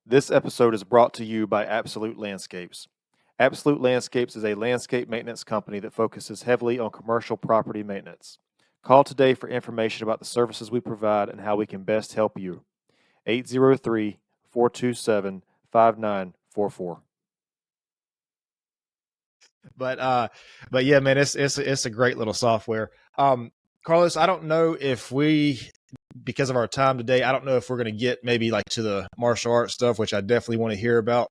This episode is brought to you by Absolute Landscapes. Absolute Landscapes is a landscape maintenance company that focuses heavily on commercial property maintenance. Call today for information about the services we provide and how we can best help you. 803-427-5944. But yeah, man, it's a great little software. Carlos, I don't know if because of our time today, I don't know if we're going to get maybe like to the martial arts stuff, which I definitely want to hear about.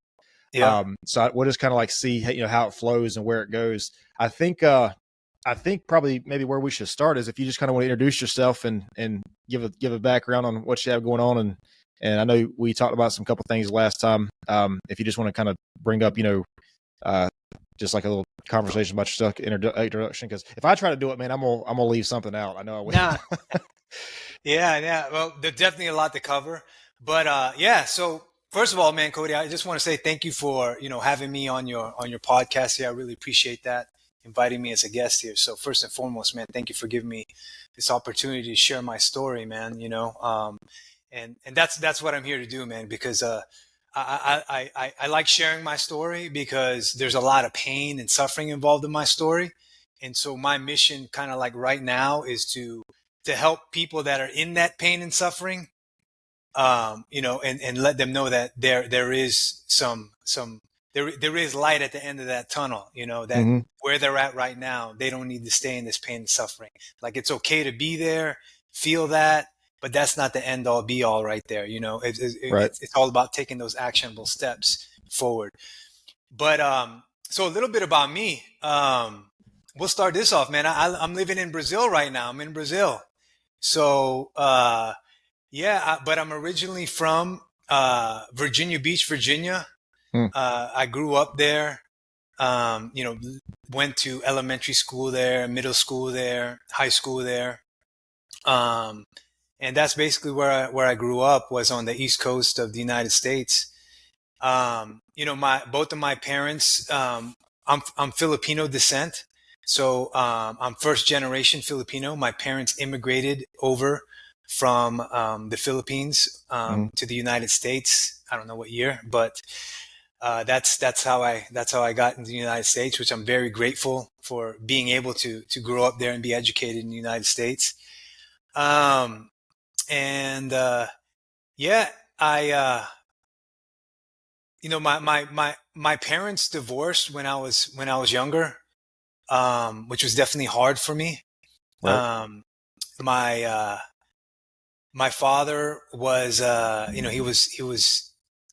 Yeah. We'll just kind of like see how it flows and where it goes. I think probably maybe where we should start is if you just kind of want to introduce yourself and give a background on what you have going on, and I know we talked about some couple things last time. If you just want to kind of bring up just like a little conversation about yourself, introduction, because if I try to do it, man, I'm gonna leave something out. I know I will. Nah. Yeah. Well, there's definitely a lot to cover, but yeah. So first of all, man, Cody, I just want to say thank you for having me on your podcast here. I really appreciate that, inviting me as a guest here. So first and foremost, man, thank you for giving me this opportunity to share my story, man. And that's what I'm here to do, man, because I like sharing my story because there's a lot of pain and suffering involved in my story. And so my mission kind of like right now is to help people that are in that pain and suffering, and let them know that there is there is light at the end of that tunnel, that where they're at right now, they don't need to stay in this pain and suffering. Like, it's okay to be there, feel that, but that's not the end all be all right there. It's all about taking those actionable steps forward. But, so a little bit about me, we'll start this off, man. I'm living in Brazil right now. I'm in Brazil. So, but I'm originally from, Virginia Beach, Virginia. I grew up there, went to elementary school there, middle school there, high school there. And that's basically where I grew up, was on the East Coast of the United States. Both of my parents, I'm Filipino descent. So, I'm first generation Filipino. My parents immigrated over from, the Philippines, to the United States. I don't know what year, but, that's how I got into the United States, which I'm very grateful for, being able to grow up there and be educated in the United States. My parents divorced when I was younger, which was definitely hard for me. Right. My father was,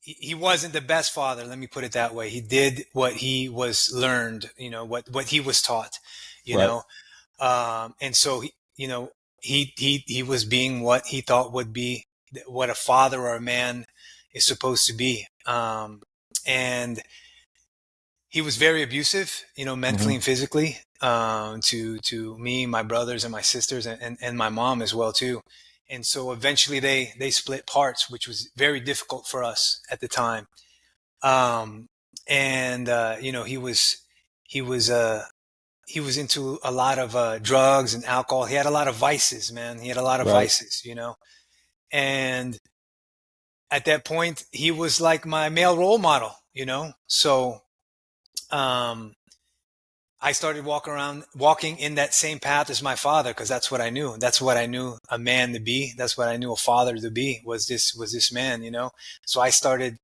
he wasn't the best father. Let me put it that way. He did what he was learned, what he was taught, and so he was being what he thought would be what a father or a man is supposed to be. And he was very abusive, mentally and physically, to me, my brothers and my sisters, and my mom as well too. And so eventually they split parts, which was very difficult for us at the time. He was into a lot of drugs and alcohol. He had a lot of vices, man. He had a lot of vices, and at that point he was like my male role model, So, I started walking in that same path as my father, because that's what I knew. That's what I knew a man to be. That's what I knew a father to be, was this man, So I started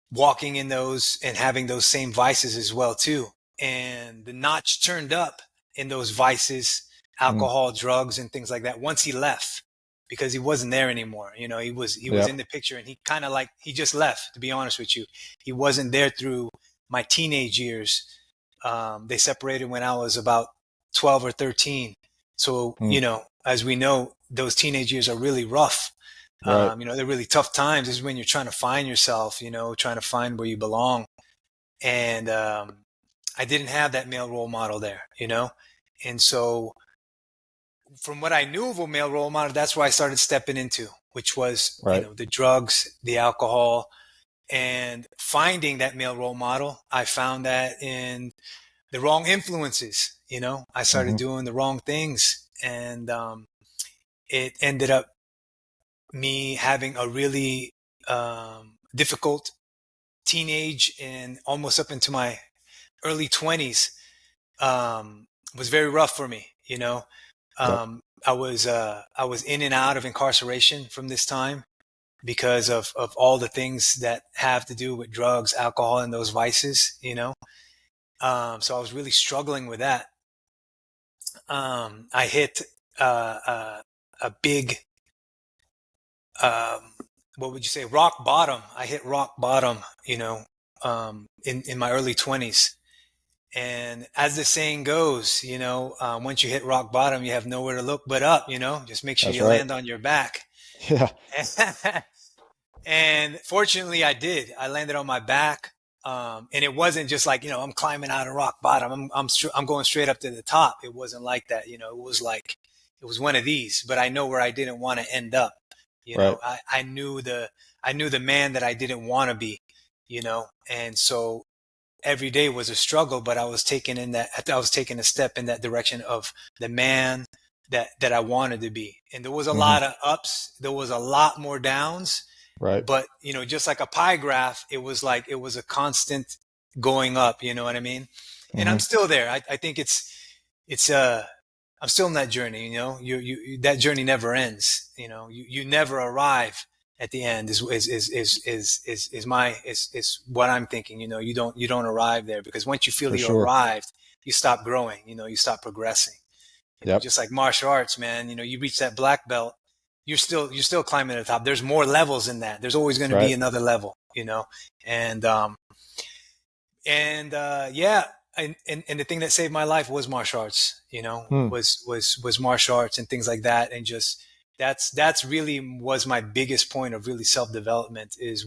walking in those and having those same vices as well too. And the notch turned up in those vices, alcohol, drugs, and things like that, once he left, because he wasn't there anymore. He was in the picture, and he kind of like, he just left, to be honest with you. He wasn't there through my teenage years. They separated when I was about 12 or 13. So, as we know, those teenage years are really rough. Right. They're really tough times. This is when you're trying to find yourself, trying to find where you belong. And, I didn't have that male role model there, And so from what I knew of a male role model, that's where I started stepping into, which was, the drugs, the alcohol, and finding that male role model. I found that in the wrong influences. I started doing the wrong things, and it ended up me having a really difficult teenage and almost up into my early 20s, was very rough for me. Yep. I was in and out of incarceration from this time because of all the things that have to do with drugs, alcohol, and those vices. So I was really struggling with that. I hit a big, um, what would you say, rock bottom. I hit rock bottom, in my early 20s. And as the saying goes, once you hit rock bottom, you have nowhere to look but up, just make sure That's you right. land on your back. Yeah. And fortunately I did. I landed on my back. And it wasn't just like, I'm climbing out of rock bottom. I'm going straight up to the top. It wasn't like that. It was like, it was one of these, but I know where I didn't want to end up. Right. I knew the man that I didn't want to be, and so every day was a struggle, but I was taking a step in that direction of the man that I wanted to be. And there was a Hmm. lot of ups, there was a lot more downs, Right. but just like a pie graph, it was like it was a constant going up, you know what I mean? And I'm Hmm. still there. I think it's I'm still in that journey, that journey never ends, you never arrive at the end is what I'm thinking. You don't arrive there, because once you feel For you sure. arrived, you stop growing, you stop progressing. Yep. Just like martial arts, man, you reach that black belt, you're still climbing to the top. There's more levels in that. There's always going That's to be right. another level, and yeah, and the thing that saved my life was martial arts, Hmm. was martial arts and things like that. And just that's really was my biggest point of really self-development, was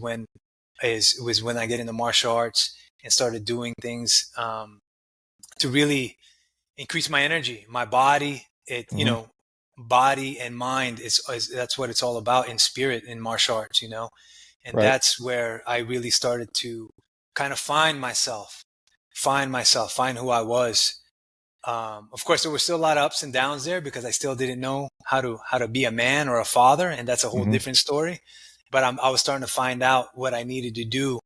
when I get into martial arts and started doing things, to really increase my energy, my body. Hmm. Body and mind is that's what it's all about in spirit, in martial arts, and Right. that's where I really started to kind of find who I was. Of course, there were still a lot of ups and downs there, because I still didn't know how to be a man or a father, and that's a whole Hmm. different story. But I was starting to find out what I needed to do,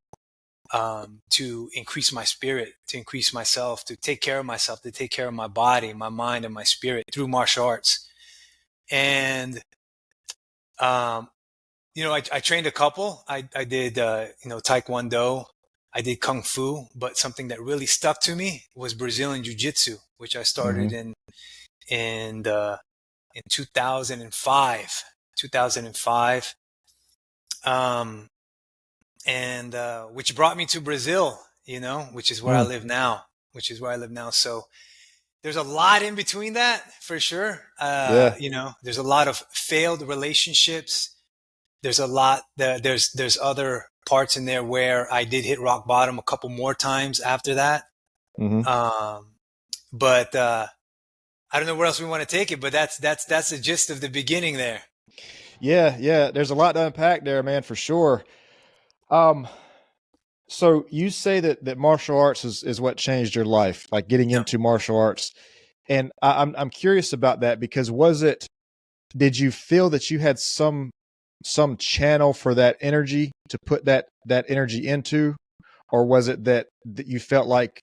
to increase my spirit, to increase myself, to take care of myself, to take care of my body, my mind, and my spirit through martial arts. And um, I trained a couple. I did, Taekwondo. I did Kung Fu, but something that really stuck to me was Brazilian Jiu Jitsu, which I started Hmm. in 2005. 2005, um, and which brought me to Brazil, which is where I Hmm. live now. Which is where I live now. So there's a lot in between that, for sure. Yeah. There's a lot of failed relationships. There's other parts in there where I did hit rock bottom a couple more times after that. Hmm. Um, but I don't know where else we want to take it, but that's the gist of the beginning there. Yeah. Yeah. There's a lot to unpack there, man, for sure. Um, so you say that martial arts is what changed your life, like getting Yeah. into martial arts. And I'm curious about that, because did you feel that you had some channel for that energy to put that energy into, or was it that you felt like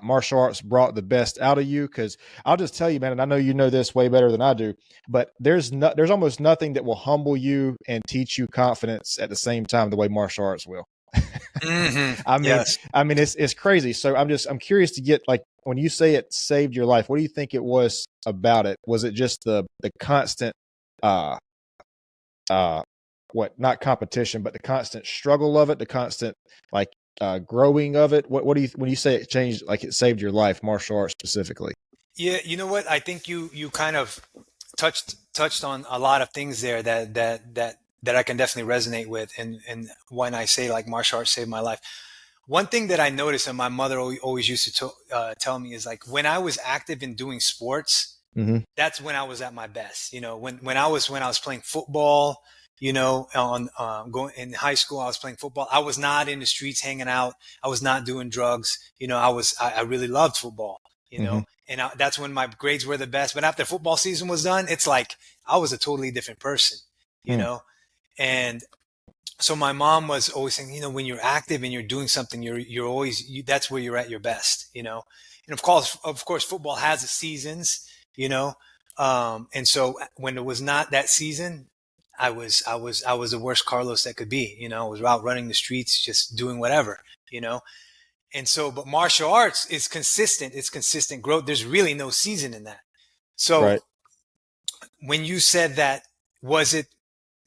martial arts brought the best out of you? Because I'll just tell you, man, and I know you know this way better than I do, but there's almost nothing that will humble you and teach you confidence at the same time the way martial arts will. I mean, Yes. it's crazy. So I'm curious to get, like, when you say it saved your life, what do you think it was about it? Was it just the constant uh uh what, not competition, but the constant struggle of it, the constant, like, growing of it? What do you, when you say it changed, like it saved your life, martial arts specifically? Yeah. You know what? I think you kind of touched on a lot of things there that I can definitely resonate with. And when I say like martial arts saved my life, one thing that I noticed, and my mother always used to tell me, is like when I was active in doing sports, Mm-hmm. that's when I was at my best. When I was playing football, on going in high school, I was playing football. I was not in the streets hanging out. I was not doing drugs. I really loved football. Mm-hmm. And that's when my grades were the best. But after football season was done, it's like I was a totally different person. You Hmm. know, and So my mom was always saying, when you're active and you're doing something, you're always that's where you're at your best. And of course, football has its seasons. And so when it was not that season, I was the worst Carlos that could be. I was out running the streets, just doing whatever. You know, and so, but martial arts is consistent. It's consistent growth. There's really no season in that. So Right. when you said that, was it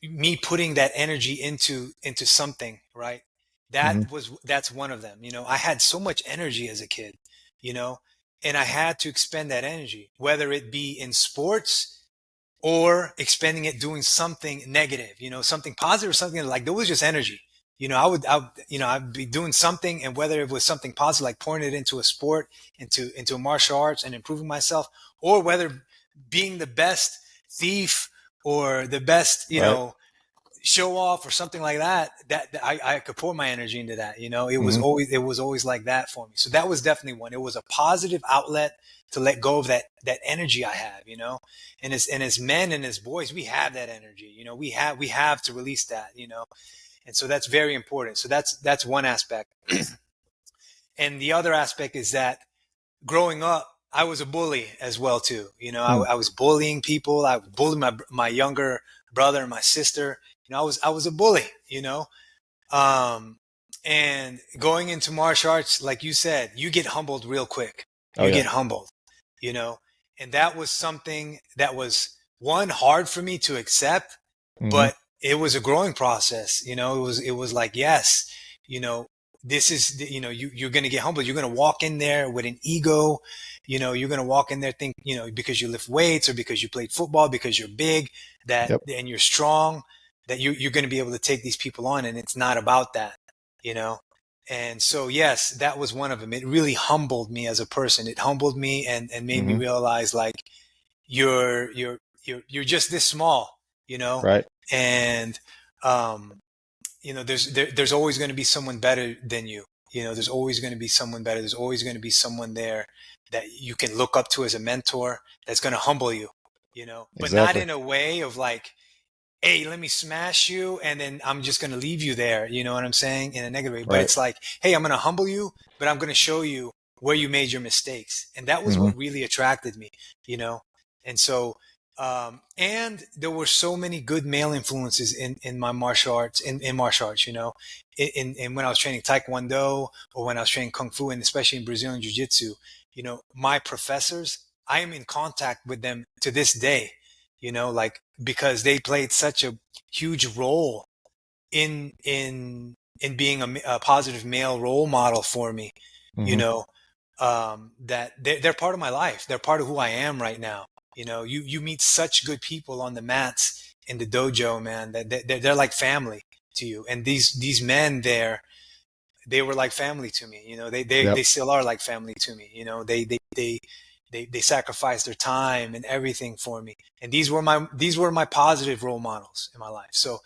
me putting that energy into something, right? Mm-hmm. That's one of them. I had so much energy as a kid, you know, and I had to expend that energy, whether it be in sports or expending it doing something negative, something positive or something like there was just energy. I'd be doing something, and whether it was something positive, like pouring it into a sport, into martial arts and improving myself, or whether being the best thief or the best, Right. show off or something like that I could pour my energy into that. It was Mm-hmm. always like that for me. So that was definitely one. It was a positive outlet to let go of that energy I have, and as men and as boys, we have that energy, we have to release that, and so that's very important. So that's one aspect. And the other aspect is that growing up, I was a bully as well too. I was bullying people. I bullied my younger brother and my sister. I was a bully. Um, and going into martial arts, like you said, you get humbled real quick. Oh You yeah. get humbled. You know, and that was something that was one hard for me to accept, Mm-hmm. but it was a growing process. It was like, yes, you know, this is, you're going to get humbled. You're going to walk in there with an ego. You're going to walk in there think, because you lift weights or because you played football, because you're big, Yep. and you're strong, that you're going to be able to take these people on. And it's not about that, you know? And so, yes, that was one of them. It really humbled me as a person. It humbled me and made me Mm-hmm. realize, like, you're just this small, you know, Right. and, um, there's always going to be someone better than you. There's always going to be someone better. There's always going to be someone there that you can look up to as a mentor, that's going to humble you, but not Exactly. in a way of like, hey, let me smash you and then I'm just going to leave you there. You know what I'm saying? In a negative way. But Right. it's like, hey, I'm going to humble you, but I'm going to show you where you made your mistakes. And that was Mm-hmm. what really attracted me, you know? And so, and there were so many good male influences in my martial arts, in martial arts, in when I was training Taekwondo or when I was training Kung Fu, and especially in Brazilian Jiu Jitsu, my professors, I am in contact with them to this day, like, because they played such a huge role in being a positive male role model for me, you Mm-hmm. know, that they're part of my life. They're part of who I am right now. You meet such good people on the mats in the dojo, man, that they're like family to you. And these men there, they were like family to me. They Yep. still are like family to me. They sacrificed their time and everything for me. And these were my positive role models in my life. So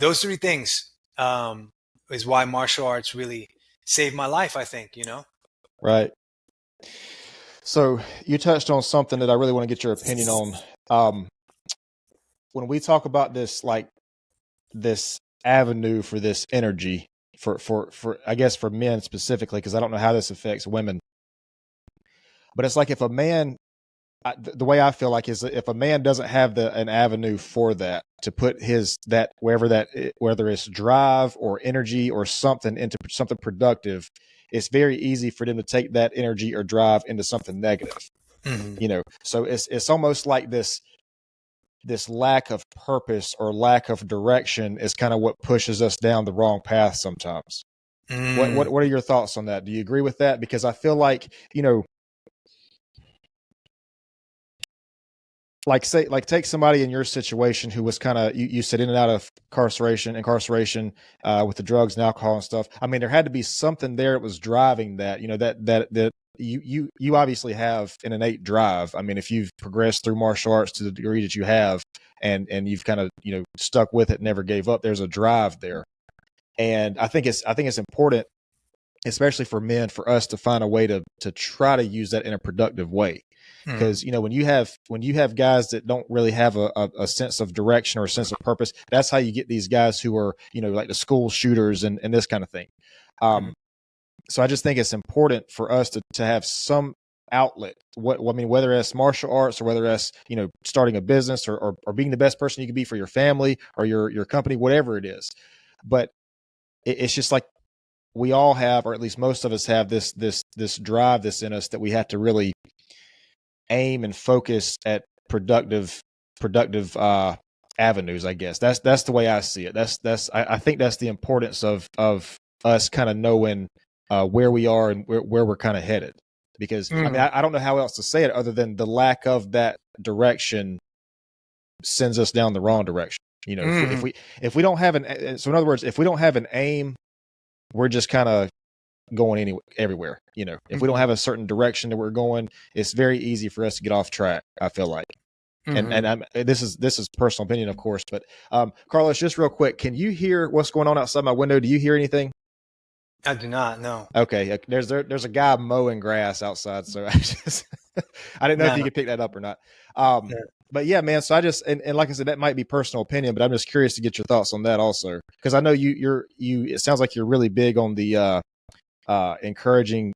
those three things, is why martial arts really saved my life, I think, Right. So you touched on something that I really want to get your opinion on. Um, when we talk about this, like this avenue for this energy for I guess for men specifically, because I don't know how this affects women, but it's like if a man, the way I feel like is that if a man doesn't have an avenue for that to put his that wherever that whether it's drive or energy or something into something productive, it's very easy for them to take that energy or drive into something negative. hmm So it's almost like this lack of purpose or lack of direction is kind of what pushes us down the wrong path sometimes. what mm, what what are your thoughts on that? Do you agree with that? Because I feel like, like say like take somebody in your situation who was kind of, you said, in and out of incarceration, with the drugs and alcohol and stuff. I mean, there had to be something there that was driving that, that you obviously have an innate drive. I mean, if you've progressed through martial arts to the degree that you have, and you've kind of, stuck with it, never gave up, there's a drive there. And I think it's important, especially for men, for us to find a way to try to use that in a productive way. Mm-hmm. Because when you have guys that don't really have a sense of direction or a sense of purpose, that's how you get these guys who are, like the school shooters and this kind of thing. Mm-hmm. So I just think it's important for us to have some outlet. I mean, whether it's martial arts or whether it's, starting a business or being the best person you can be for your family or your company, whatever it is. But it's just like we all have, or at least most of us have this drive that's in us that we have to really aim and focus at productive avenues. I guess that's the way I see it. I think that's the importance of us kind of knowing where we are and where we're kind of headed. Because I mean, Mm-hmm. I don't know how else to say it other than the lack of that direction sends us down the wrong direction. Mm-hmm. If we don't have so in other words, if we don't have an aim, we're just kind of going everywhere. If we don't Mm-hmm. have a certain direction that we're going, it's very easy for us to get off track, I feel like. And Mm-hmm. this is personal opinion, of course, but Carlos, just real quick, can you hear what's going on outside my window? Do you hear anything? I do not know. Okay, there's a guy mowing grass outside, so I didn't know if No, you no, could pick that up or not. Um, no. but yeah, man. So I just and like I said, that might be personal opinion, but I'm just curious to get your thoughts on that also, because I know you. It sounds like you're really big on the encouraging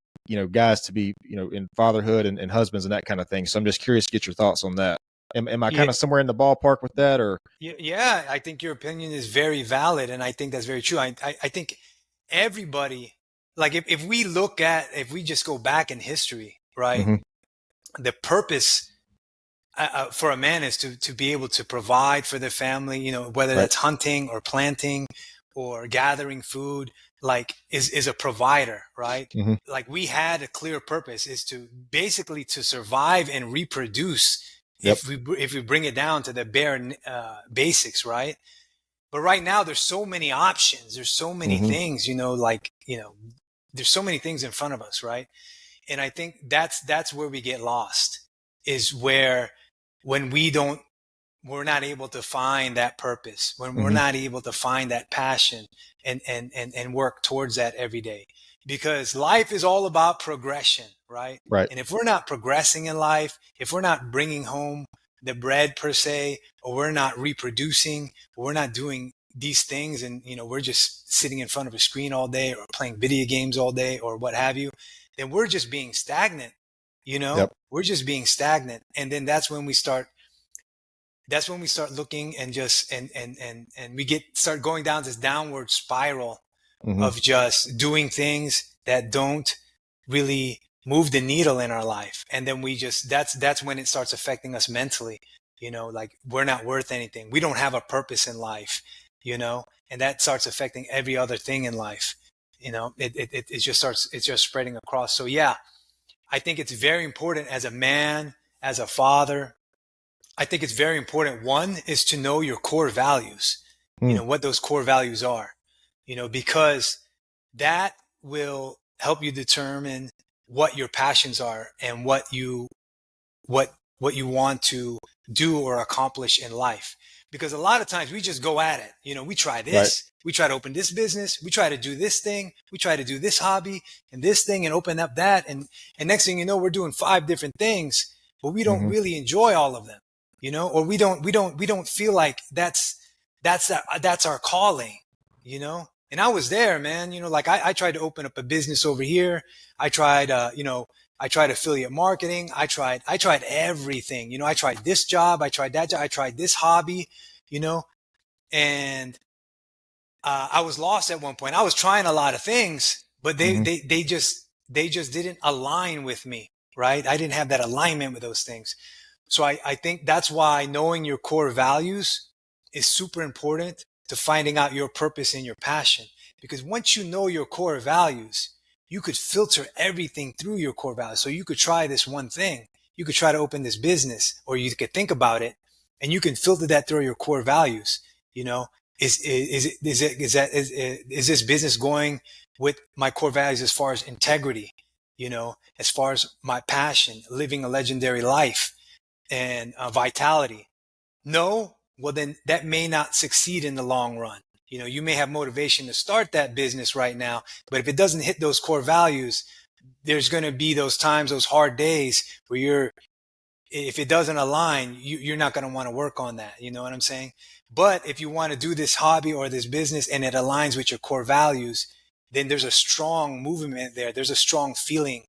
guys to be in fatherhood and husbands and that kind of thing. So I'm just curious to get your thoughts on that. Am I Yeah, kind of somewhere in the ballpark with that, or? yeah. I think your opinion is very valid, and I think that's very true. I think everybody, like if we just go back in history, right? Mm-hmm. The purpose for a man is to be able to provide for their family, whether Right. that's hunting or planting or gathering food, like is a provider, right? Mm-hmm. Like we had a clear purpose is to basically to survive and reproduce Yep. if we bring it down to the bare basics, right? But right now there's so many options, there's so many Mm-hmm. things, there's so many things in front of us, right? And I think that's where we get lost, is where when we're not able to find that purpose, when we're Mm-hmm. not able to find that passion and work towards that every day. Because life is all about progression, right? Right. And if we're not progressing in life, if we're not bringing home the bread per se, or we're not reproducing, or we're not doing these things, and we're just sitting in front of a screen all day or playing video games all day or what have you, then we're just being stagnant. Yep. We're just being stagnant. And then that's when we start looking and just and we start going down this downward spiral Mm-hmm. of just doing things that don't really move the needle in our life. And then that's when it starts affecting us mentally, like we're not worth anything, we don't have a purpose in life, and that starts affecting every other thing in life. It's just spreading across. So yeah, I think it's very important as a man, as a father. I think it's very important. One is to know your core values, Mm. what those core values are, because that will help you determine what your passions are and what you want to do or accomplish in life. Because a lot of times we just go at it. We try Right. this, we try to open this business, we try to do this thing, we try to do this hobby and this thing and open up that. And next thing you know, we're doing 5 different things, but we don't Mm-hmm. really enjoy all of them, or we don't feel like that's our calling, And I was there, man. Like I tried to open up a business over here. I tried affiliate marketing. I tried everything. I tried this job. I tried that job. I tried this hobby, you know, and I was lost at one point. I was trying a lot of things, but Mm-hmm. they just didn't align with me, right? I didn't have that alignment with those things. So I think that's why knowing your core values is super important to finding out your purpose and your passion. Because once you know your core values, you could filter everything through your core values. So you could try this one thing. You could try to open this business, or you could think about it and you can filter that through your core values. You know, is this business going with my core values as far as integrity, as far as my passion, living a legendary life, and vitality? No, well then that may not succeed in the long run. You may have motivation to start that business right now, but if it doesn't hit those core values, there's going to be those times, those hard days where if it doesn't align, you're not going to want to work on that. You know what I'm saying? But if you want to do this hobby or this business and it aligns with your core values, then there's a strong movement there. There's a strong feeling,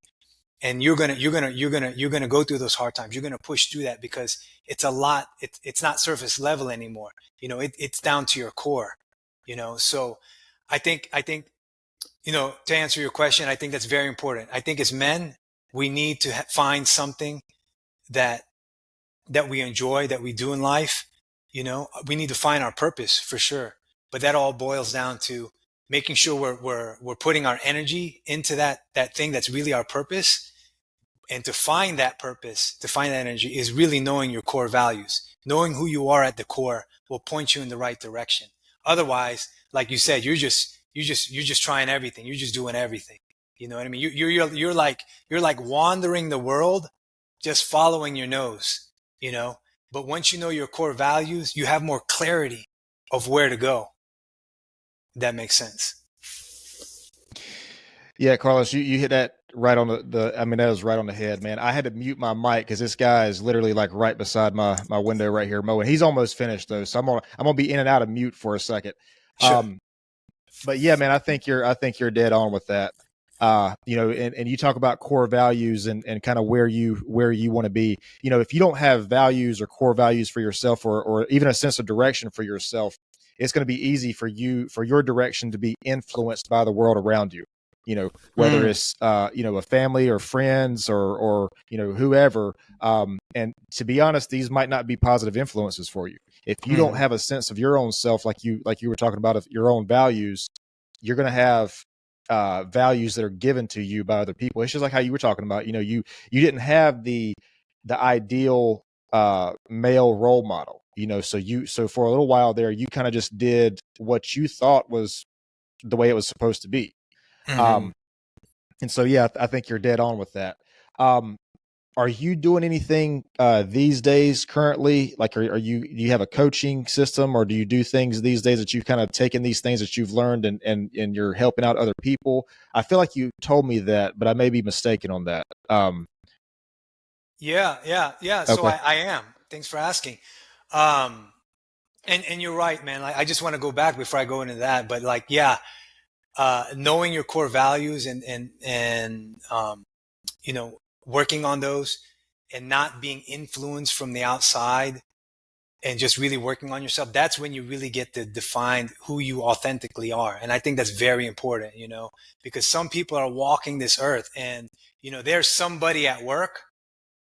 and you're gonna go through those hard times. You're gonna push through that because it's a lot. It's not surface level anymore. It's down to your core. So I think to answer your question, I think that's very important. I think as men, we need to find something that we enjoy, that we do in life. We need to find our purpose for sure. But that all boils down to making sure we're putting our energy into that thing that's really our purpose. And to find that purpose, to find that energy, is really knowing your core values. Knowing who you are at the core will point you in the right direction. Otherwise, like you said, you're just trying everything. You're just doing everything. You know what I mean? You're like wandering the world, just following your nose. But once you know your core values, you have more clarity of where to go. That makes sense. Yeah, Carlos, you hit that right on I mean, that was right on the head, man. I had to mute my mic because this guy is literally like right beside my window right here mowing. He's almost finished though, so I'm gonna be in and out of mute for a second. Sure. But yeah, man, I think you're dead on with that. And you talk about core values and kind of where you want to be. If you don't have values or core values for yourself, or even a sense of direction for yourself, it's going to be easy for your direction to be influenced by the world around you. Whether it's a family or friends or whoever. And to be honest, these might not be positive influences for you. If you don't have a sense of your own self, like you were talking about, of your own values, you're going to have values that are given to you by other people. It's just like how you were talking about. You didn't have the ideal male role model. So for a little while there, you kind of just did what you thought was the way it was supposed to be. And so, yeah, I think you're dead on with that. Are you doing anything these days currently? Like, do you have a coaching system, or do you do things these days that you've kind of taken these things that you've learned and you're helping out other people? I feel like you told me that, but I may be mistaken on that. Yeah. So Okay. I am. Thanks for asking. And you're right, man. Like, I just want to go back before I go into that, but like, yeah, knowing your core values and working on those and not being influenced from the outside and just really working on yourself. That's when you really get to define who you authentically are. And I think that's very important, because some people are walking this earth and, there's somebody at work,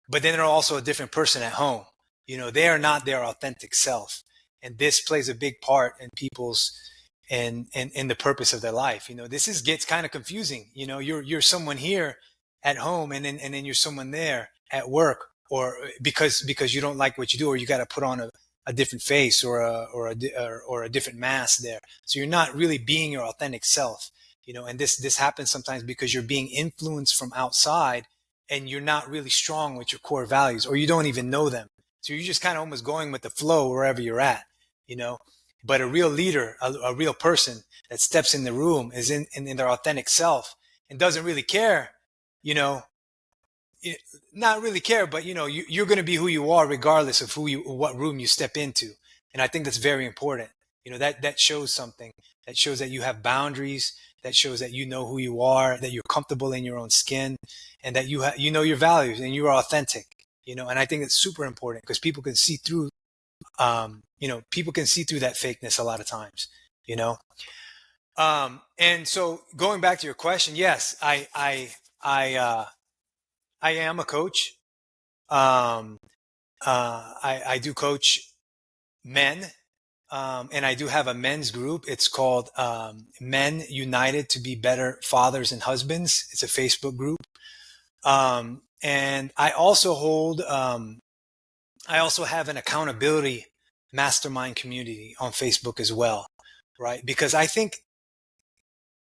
but then they're also a different person at home. They are not their authentic self. And this plays a big part in people's and the purpose of their life. This gets kind of confusing. You're someone here at home, and then you're someone there at work, or because you don't like what you do, or you got to put on a different face or a different mask there. So you're not really being your authentic self. And this happens sometimes because you're being influenced from outside, and you're not really strong with your core values, or you don't even know them. So you're just kind of almost going with the flow wherever you're at. But a real leader, a real person that steps in the room is in their authentic self and doesn't really care, not really care, but you're going to be who you are regardless of what room you step into. And I think that's very important. That shows something. That shows that you have boundaries. That shows that you know who you are, that you're comfortable in your own skin, and that you know your values and you are authentic. And I think it's super important because people can see through people can see through that fakeness a lot of times, and so going back to your question, yes, I am a coach. I do coach men, and I do have a men's group. It's called Men United to Be Better Fathers and Husbands. It's a Facebook group, and I also have an accountability mastermind community on Facebook as well, right? Because I think,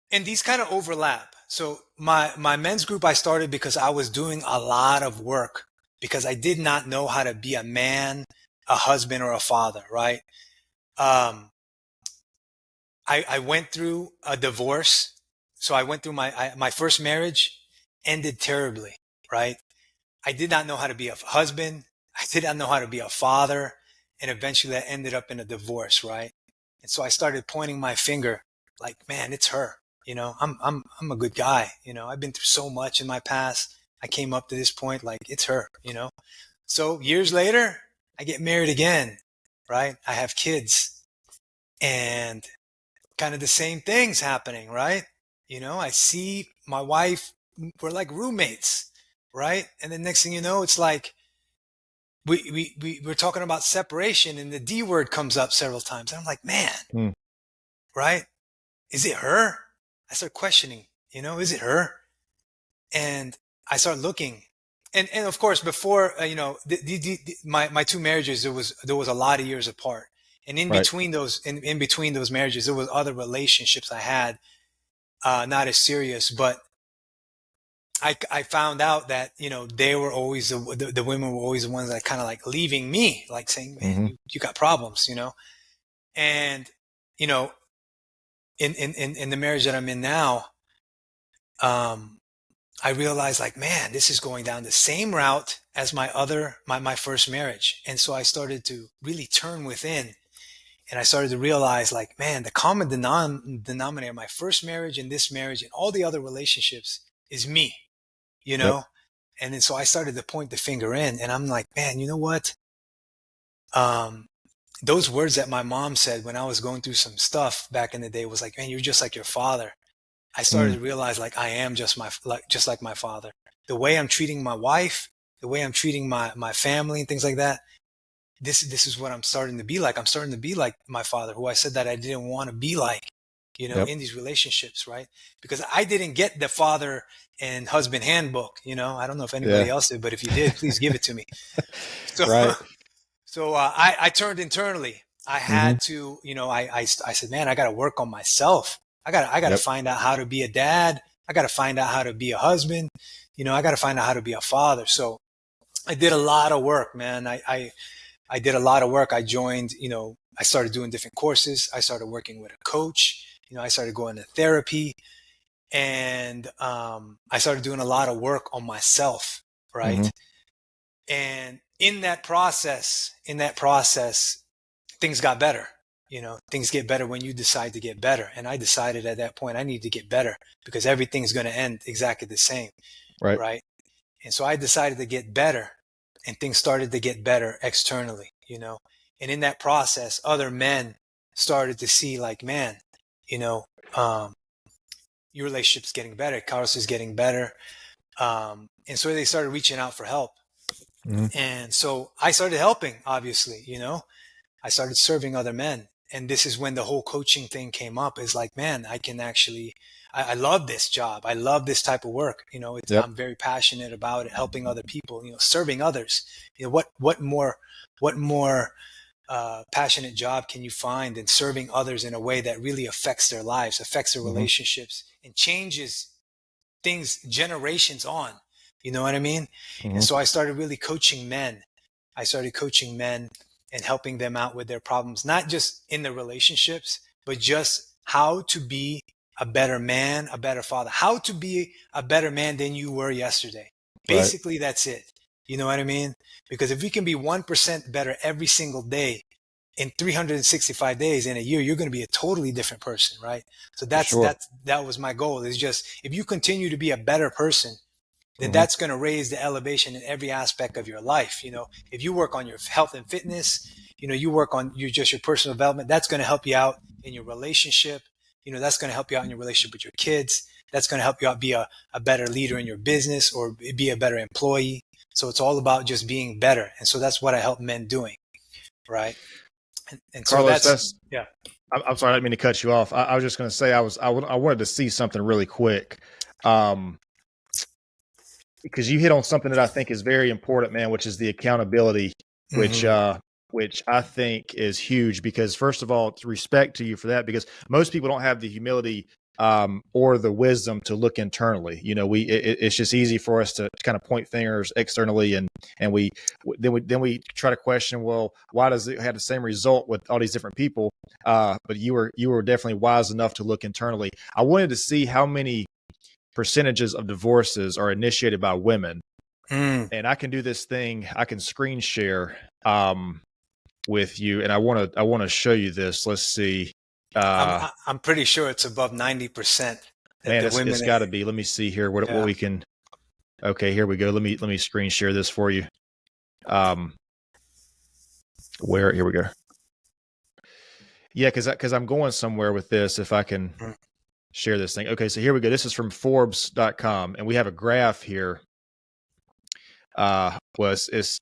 and these kind of overlap. So my men's group I started because I was doing a lot of work because I did not know how to be a man, a husband, or a father, right? I went through a divorce. So I went through my first marriage ended terribly, right? I did not know how to be a husband. I did not know how to be a father. And eventually I ended up in a divorce, right? And so I started pointing my finger like, man, it's her. I'm a good guy. I've been through so much in my past. I came up to this point, like it's her. So years later, I get married again, right? I have kids and kind of the same things happening, right? I see my wife, we're like roommates, right? And the next thing you know, it's like we're talking about separation and the D word comes up several times. And I'm like, man, Mm. right? Is it her? I start questioning, is it her? And I start looking. And of course, before, my two marriages, there was a lot of years apart. And in Right. between those, in between those marriages, there was other relationships I had, not as serious, but I found out that, they were always, the women were always the ones that kind of like leaving me, like saying, man, Mm-hmm. you got problems, and, you know, in the marriage that I'm in now, um, I realized like, man, this is going down the same route as my first marriage. And so I started to really turn within and I started to realize like, man, the common denominator, my first marriage and this marriage and all the other relationships is me, you Yep. know? And then so I started to point the finger in and I'm like, man, you know what? Um, those words that my mom said when I was going through some stuff back in the day was like, man, you're just like your father. I started Mm. to realize like I am just like my father. The way I'm treating my wife, the way I'm treating my family and things like that. This is what I'm starting to be like. I'm starting to be like my father, who I said that I didn't want to be like, Yep. in these relationships, right? Because I didn't get the father and husband handbook. I don't know if anybody Yeah. else did, but if you did, please give it to me. So Right. So I turned internally. I Mm-hmm. had to, I said, man, I got to work on myself. I got to Yep. find out how to be a dad. I got to find out how to be a husband. I got to find out how to be a father. So I did a lot of work, man. I did a lot of work. I joined, I started doing different courses. I started working with a coach. I started going to therapy and I started doing a lot of work on myself, Mm-hmm. right? And in that process, things got better. Things get better when you decide to get better. And I decided at that point I need to get better because everything's going to end exactly the same, Right. right? And so I decided to get better, and things started to get better externally. And in that process, other men started to see like, man, you know, um, your relationship's getting better. Carlos is getting better. And so they started reaching out for help. Mm-hmm. And so I started helping, obviously. I started serving other men. And this is when the whole coaching thing came up is like, man, I can actually, I love this job. I love this type of work. Yep. I'm very passionate about it, helping other people, serving others. What more passionate job can you find than serving others in a way that really affects their lives, affects their Mm-hmm. relationships and changes things generations on. You know what I mean? And Mm-hmm. so I started really coaching men. I started coaching men and helping them out with their problems, not just in the relationships, but just how to be a better man, a better father, how to be a better man than you were yesterday. Right. Basically, that's it. You know what I mean? Because if we can be 1% better every single day in 365 days in a year, you're going to be a totally different person, right? So For sure. that was my goal, is just if you continue to be a better person, then Mm-hmm. that's going to raise the elevation in every aspect of your life. If you work on your health and fitness, you work on your personal development, that's going to help you out in your relationship. That's going to help you out in your relationship with your kids. That's going to help you out be a better leader in your business or be a better employee. So it's all about just being better. And so that's what I help men doing. Right. And so Carlos, that's, that's. yeah. I'm sorry, I didn't mean to cut you off. I was just going to say I wanted to see something really quick. Because you hit on something that I think is very important, man, which is the accountability, which Mm-hmm. which I think is huge. Because first of all, it's respect to you for that, because most people don't have the humility or the wisdom to look internally. It's just easy for us to kind of point fingers externally, and we try to question, well, why does it have the same result with all these different people? But you were definitely wise enough to look internally. I wanted to see how many percentages of divorces are initiated by women, Mm. and I can do this thing. I can screen share with you, and I want to show you this. Let's see. I'm pretty sure it's above 90% that Man, the it's women. got to be. Let me see here what Yeah. we can. Okay, here we go. Let me screen share this for you. Where here we go. Yeah, because I'm going somewhere with this. If I can Mm. share this thing. Okay, so here we go. This is from Forbes.com, and we have a graph here. Was is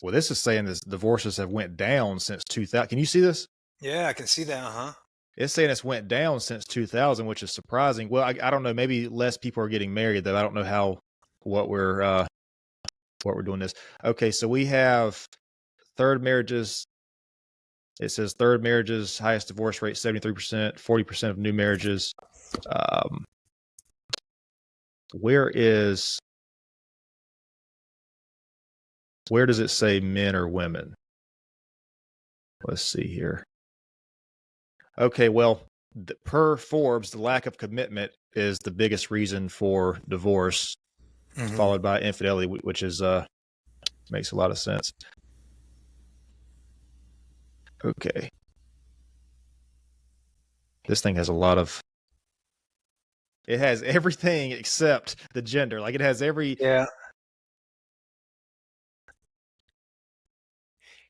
well, this is saying this divorces have went down since 2000. Can you see this? Yeah, I can see that. Uh-huh. It's saying it's went down since 2000, which is surprising. Well, I don't know. Maybe less people are getting married, though. I don't know how what we're doing this. Okay, so we have third marriages. It says third marriages highest divorce rate 73%, 40% of new marriages. Um, where does it say men or women? Let's see here. Okay, well, per Forbes, the lack of commitment is the biggest reason for divorce, Mm-hmm. followed by infidelity, which is makes a lot of sense. Okay, this thing has a lot of. It has everything except the gender. Like it has every. Yeah.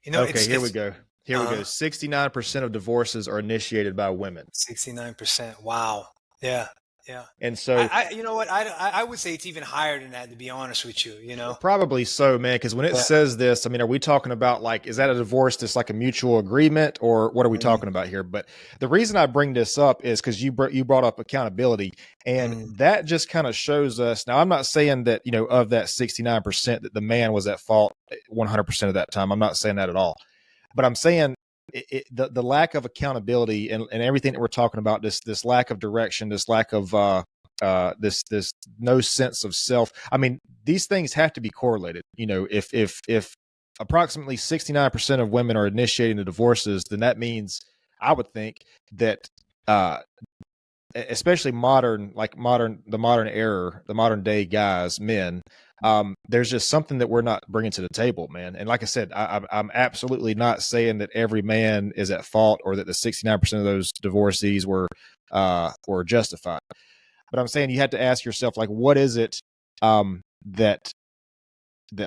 You know, Okay, here we go. Here we go. uh 69% of divorces are initiated by women. 69%. Wow. Yeah. Yeah. And so You know what? I would say it's even higher than that, to be honest with you, you know? probably so, man, because when it Yeah. says this, I mean, are we talking about like, is that a divorce that's like a mutual agreement, or what are we Mm, talking about here? But the reason I bring this up is because you brought up accountability, and mm, that just kind of shows us. Now, I'm not saying that, of that 69% that the man was at fault 100% of that time. I'm not saying that at all. But I'm saying the lack of accountability and everything that we're talking about, this lack of direction, this lack of this no sense of self. I mean, these things have to be correlated. If approximately 69% of women are initiating the divorces, then that means I would think that especially the modern day guys, men, there's just something that we're not bringing to the table, man. And like I said, I'm absolutely not saying that every man is at fault or that the 69% of those divorcees were justified. But I'm saying you had to ask yourself, like, what is it that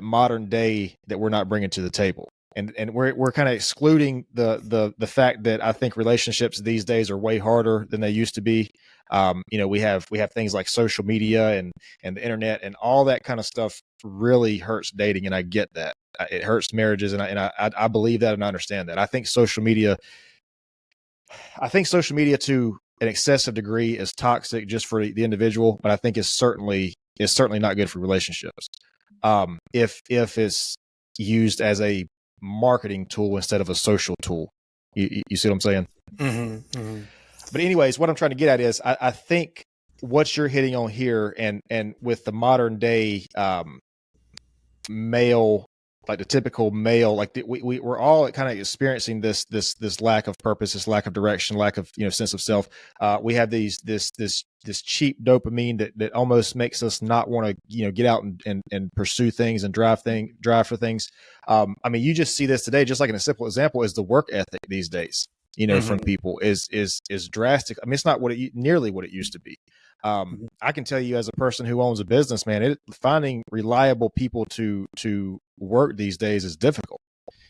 modern day that we're not bringing to the table? And we're kind of excluding the fact that I think relationships these days are way harder than they used to be. We have things like social media and the internet, and all that kind of stuff really hurts dating, and I get that. It hurts marriages, and I believe that, and I understand that. I think social media to an excessive degree is toxic just for the individual, but I think it's certainly not good for relationships. If it's used as a marketing tool instead of a social tool. You see what I'm saying? mm-hmm, mm-hmm. But anyways, what I'm trying to get at is I think what you're hitting on here, and with the modern day male, like the typical male, like we're all kind of experiencing this lack of purpose, this lack of direction, lack of sense of self. We have this cheap dopamine that almost makes us not want to get out and pursue things and drive for things. I mean, you just see this today, just like in a simple example is the work ethic these days. From Mm-hmm. people is drastic. I mean, it's not nearly what it used to be. I can tell you as a person who owns a business, man, finding reliable people to work these days is difficult.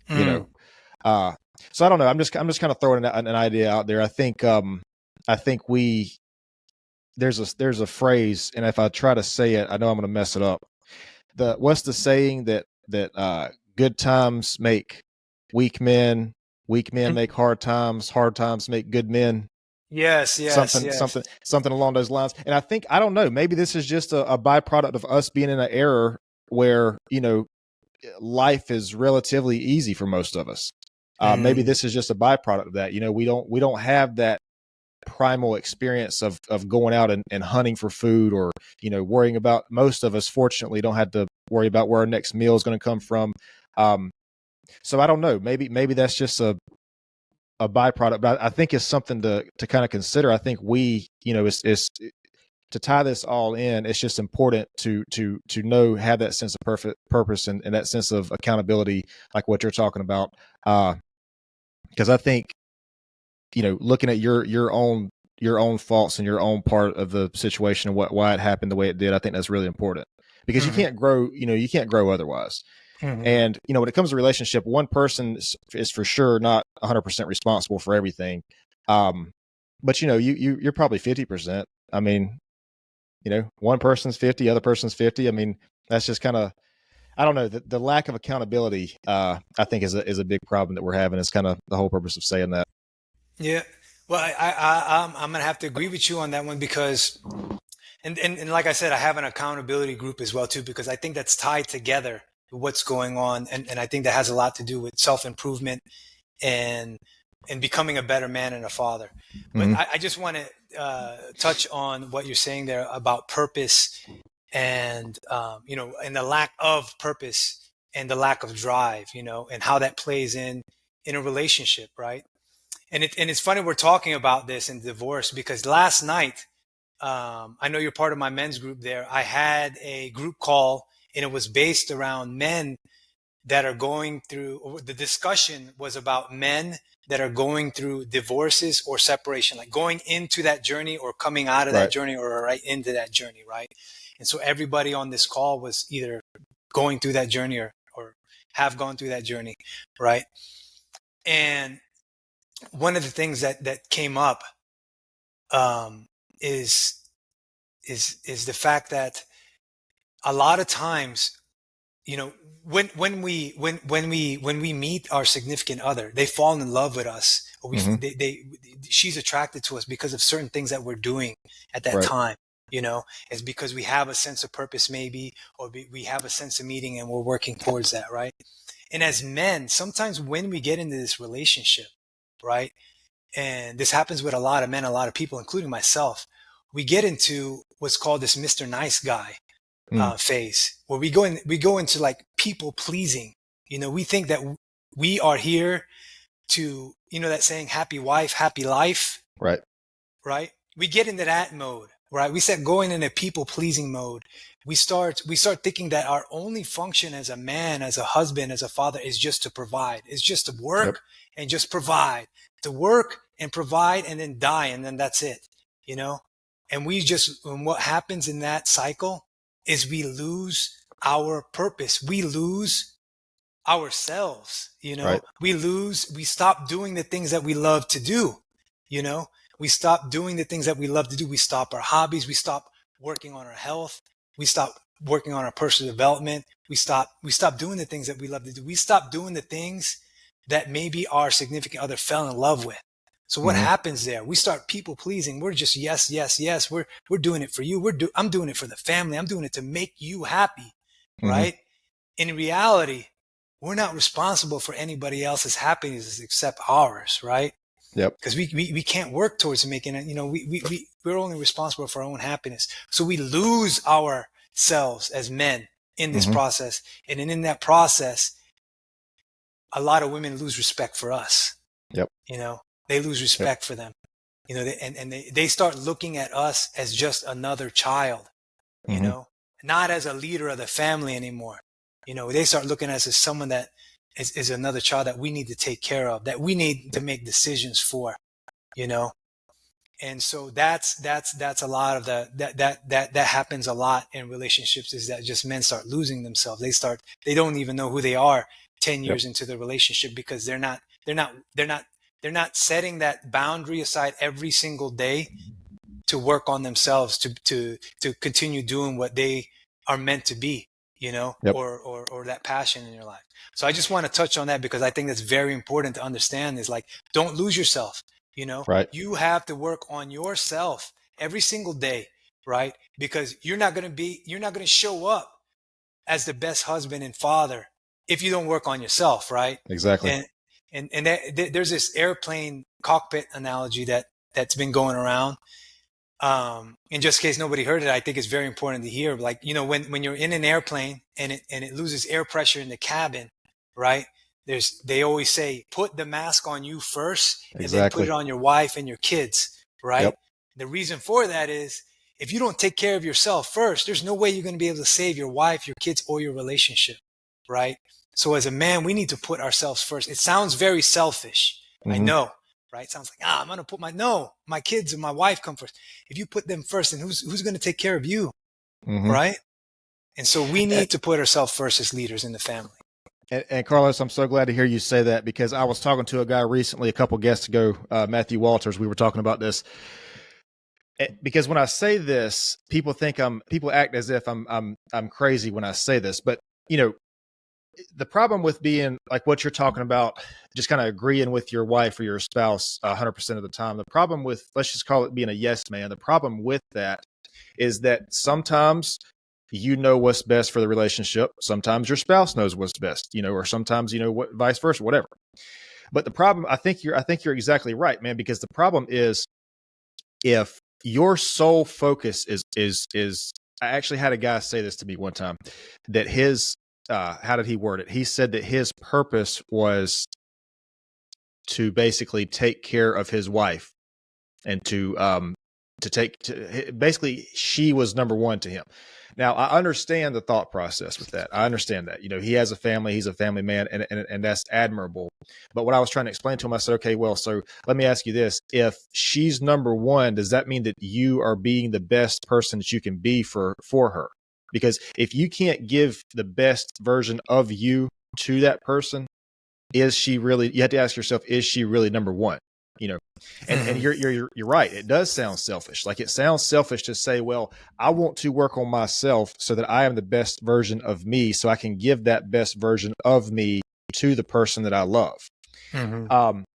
You know, Mm. so I don't know. I'm just kind of throwing an idea out there. I think there's a phrase, and if I try to say it, I know I'm going to mess it up. What's the saying that good times make weak men make hard times make good men. Yes, yes, yes. Something along those lines. And I don't know, maybe this is just a byproduct of us being in an era where life is relatively easy for most of us. Maybe Mm. this is just a byproduct of that. We don't have that primal experience of going out and hunting for food, or worrying about. Most of us fortunately don't have to worry about where our next meal is going to come from. So I don't know, maybe that's just a byproduct, but I think it's something to kind of consider. I think we, it's to tie this all in, it's just important to know, have that sense of perfect purpose and that sense of accountability, like what you're talking about. Because I think, looking at your own faults and your own part of the situation and why it happened the way it did, I think that's really important, because you Mm-hmm. can't grow, you can't grow otherwise. Mm-hmm. And when it comes to relationship, one person is for sure not 100% responsible for everything. But you're probably 50%. I mean, one person's 50, other person's 50. I mean, that's just kind of, I don't know, the lack of accountability. I think is a big problem that we're having. Is kind of the whole purpose of saying that. Yeah. Well, I'm gonna have to agree with you on that one because, and like I said, I have an accountability group as well too, because I think that's tied together with what's going on, and I think that has a lot to do with self improvement and becoming a better man and a father. But Mm-hmm. I just want to touch on what you're saying there about purpose and and the lack of purpose and the lack of drive, and how that plays in a relationship, right? And it's funny we're talking about this in divorce because last night, I know you're part of my men's group there. I had a group call and it was based around men that are going through, the discussion was about men that are going through divorces or separation, like going into that journey or coming out of that Right. journey or right into that journey, right? And so everybody on this call was either going through that journey or have gone through that journey, right? And one of the things that came up um, is the fact that a lot of times, when we meet our significant other, they fall in love with us, or Mm-hmm. she's attracted to us because of certain things that we're doing at that Right. time. It's because we have a sense of purpose, maybe, or we have a sense of meaning, and we're working towards that, right? And as men, sometimes when we get into this relationship, right, and this happens with a lot of men, a lot of people, including myself, we get into what's called this Mr. Nice Guy Mm. phase, where we go into like people pleasing. We think that we are here to, that saying, happy wife, happy life, Right. right? We get into that mode, right? We start going into people pleasing mode. We start thinking that our only function as a man, as a husband, as a father is just to provide, is just to Yep. work and just provide, to work and provide and then die. And then that's it, you know? And what happens in that cycle is we lose our purpose. We lose ourselves, Right. we stop doing the things that we love to do, you know, we stop doing the things that we love to do. We stop our hobbies. We stop working on our health. We stop working on our personal development. We stop doing the things that we love to do. We stop doing the things that maybe our significant other fell in love with. So what Mm-hmm. happens there? We start people pleasing. We're just yes, yes, yes. We're doing it for you. I'm doing it for the family. I'm doing it to make you happy, Mm-hmm. right? In reality, we're not responsible for anybody else's happiness except ours, right? Yep. Because we can't work towards making it. We're only responsible for our own happiness. So we lose ourselves as men in this Mm-hmm. process. And in that process, a lot of women lose respect for us. Yep. They lose Yep. respect for them, they start looking at us as just another child, you Mm-hmm. know, not as a leader of the family anymore. They start looking at us as someone that is another child that we need to take care of, that we need to Yep. make decisions for, you know. And so that's a lot of that happens a lot in relationships, is that just men start losing themselves. They don't even know who they are 10 Yep. years into the relationship, because they're not setting that boundary aside every single day to work on themselves, to continue doing what they are meant to be, Yep. or that passion in your life. So I just want to touch on that because I think that's very important to understand, is like, don't lose yourself. Right. You have to work on yourself every single day, right? Because you're not going to show up as the best husband and father if you don't work on yourself, right? Exactly. And there's this airplane cockpit analogy that's been going around. In just in case nobody heard it, I think it's very important to hear. Like, when you're in an airplane and it loses air pressure in the cabin, right? They always say, put the mask on you first and then put it Exactly. on your wife and your kids, right? Yep. The reason for that is if you don't take care of yourself first, there's no way you're going to be able to save your wife, your kids, or your relationship, right? So as a man, we need to put ourselves first. It sounds very selfish. I Mm-hmm. know, right? It sounds like, I'm going to put my kids and my wife come first. If you put them first, then who's going to take care of you, Mm-hmm. right? And so we And, need to put ourselves first as leaders in the family. and Carlos, I'm so glad to hear you say that, because I was talking to a guy recently, a couple guests ago, Matthew Walters. We were talking about this. Because when I say this, people act as if I'm crazy when I say this. But, you know, the problem with being like what you're talking about, just kind of agreeing with your wife or your spouse 100% of the time, the problem with, let's just call it being a yes man, the problem with that is that sometimes you know what's best for the relationship. Sometimes your spouse knows what's best, you know, or sometimes, you know, what, vice versa, whatever. But the problem, I think you're exactly right, man, because the problem is, if your sole focus is I actually had a guy say this to me one time, that his how did he word it? He said that his purpose was to basically take care of his wife, and basically she was number one to him. Now, I understand the thought process with that. I understand that, you know, he has a family, he's a family man, and that's admirable. But what I was trying to explain to him, I said, okay, well, so let me ask you this. If she's number one, does that mean that you are being the best person that you can be for her? Because if you can't give the best version of you to that person, is she really, you have to ask yourself, is she really number one? You know, and you're right. It does sound selfish. Like, it sounds selfish to say, well, I want to work on myself so that I am the best version of me, so I can give that best version of me to the person that I love.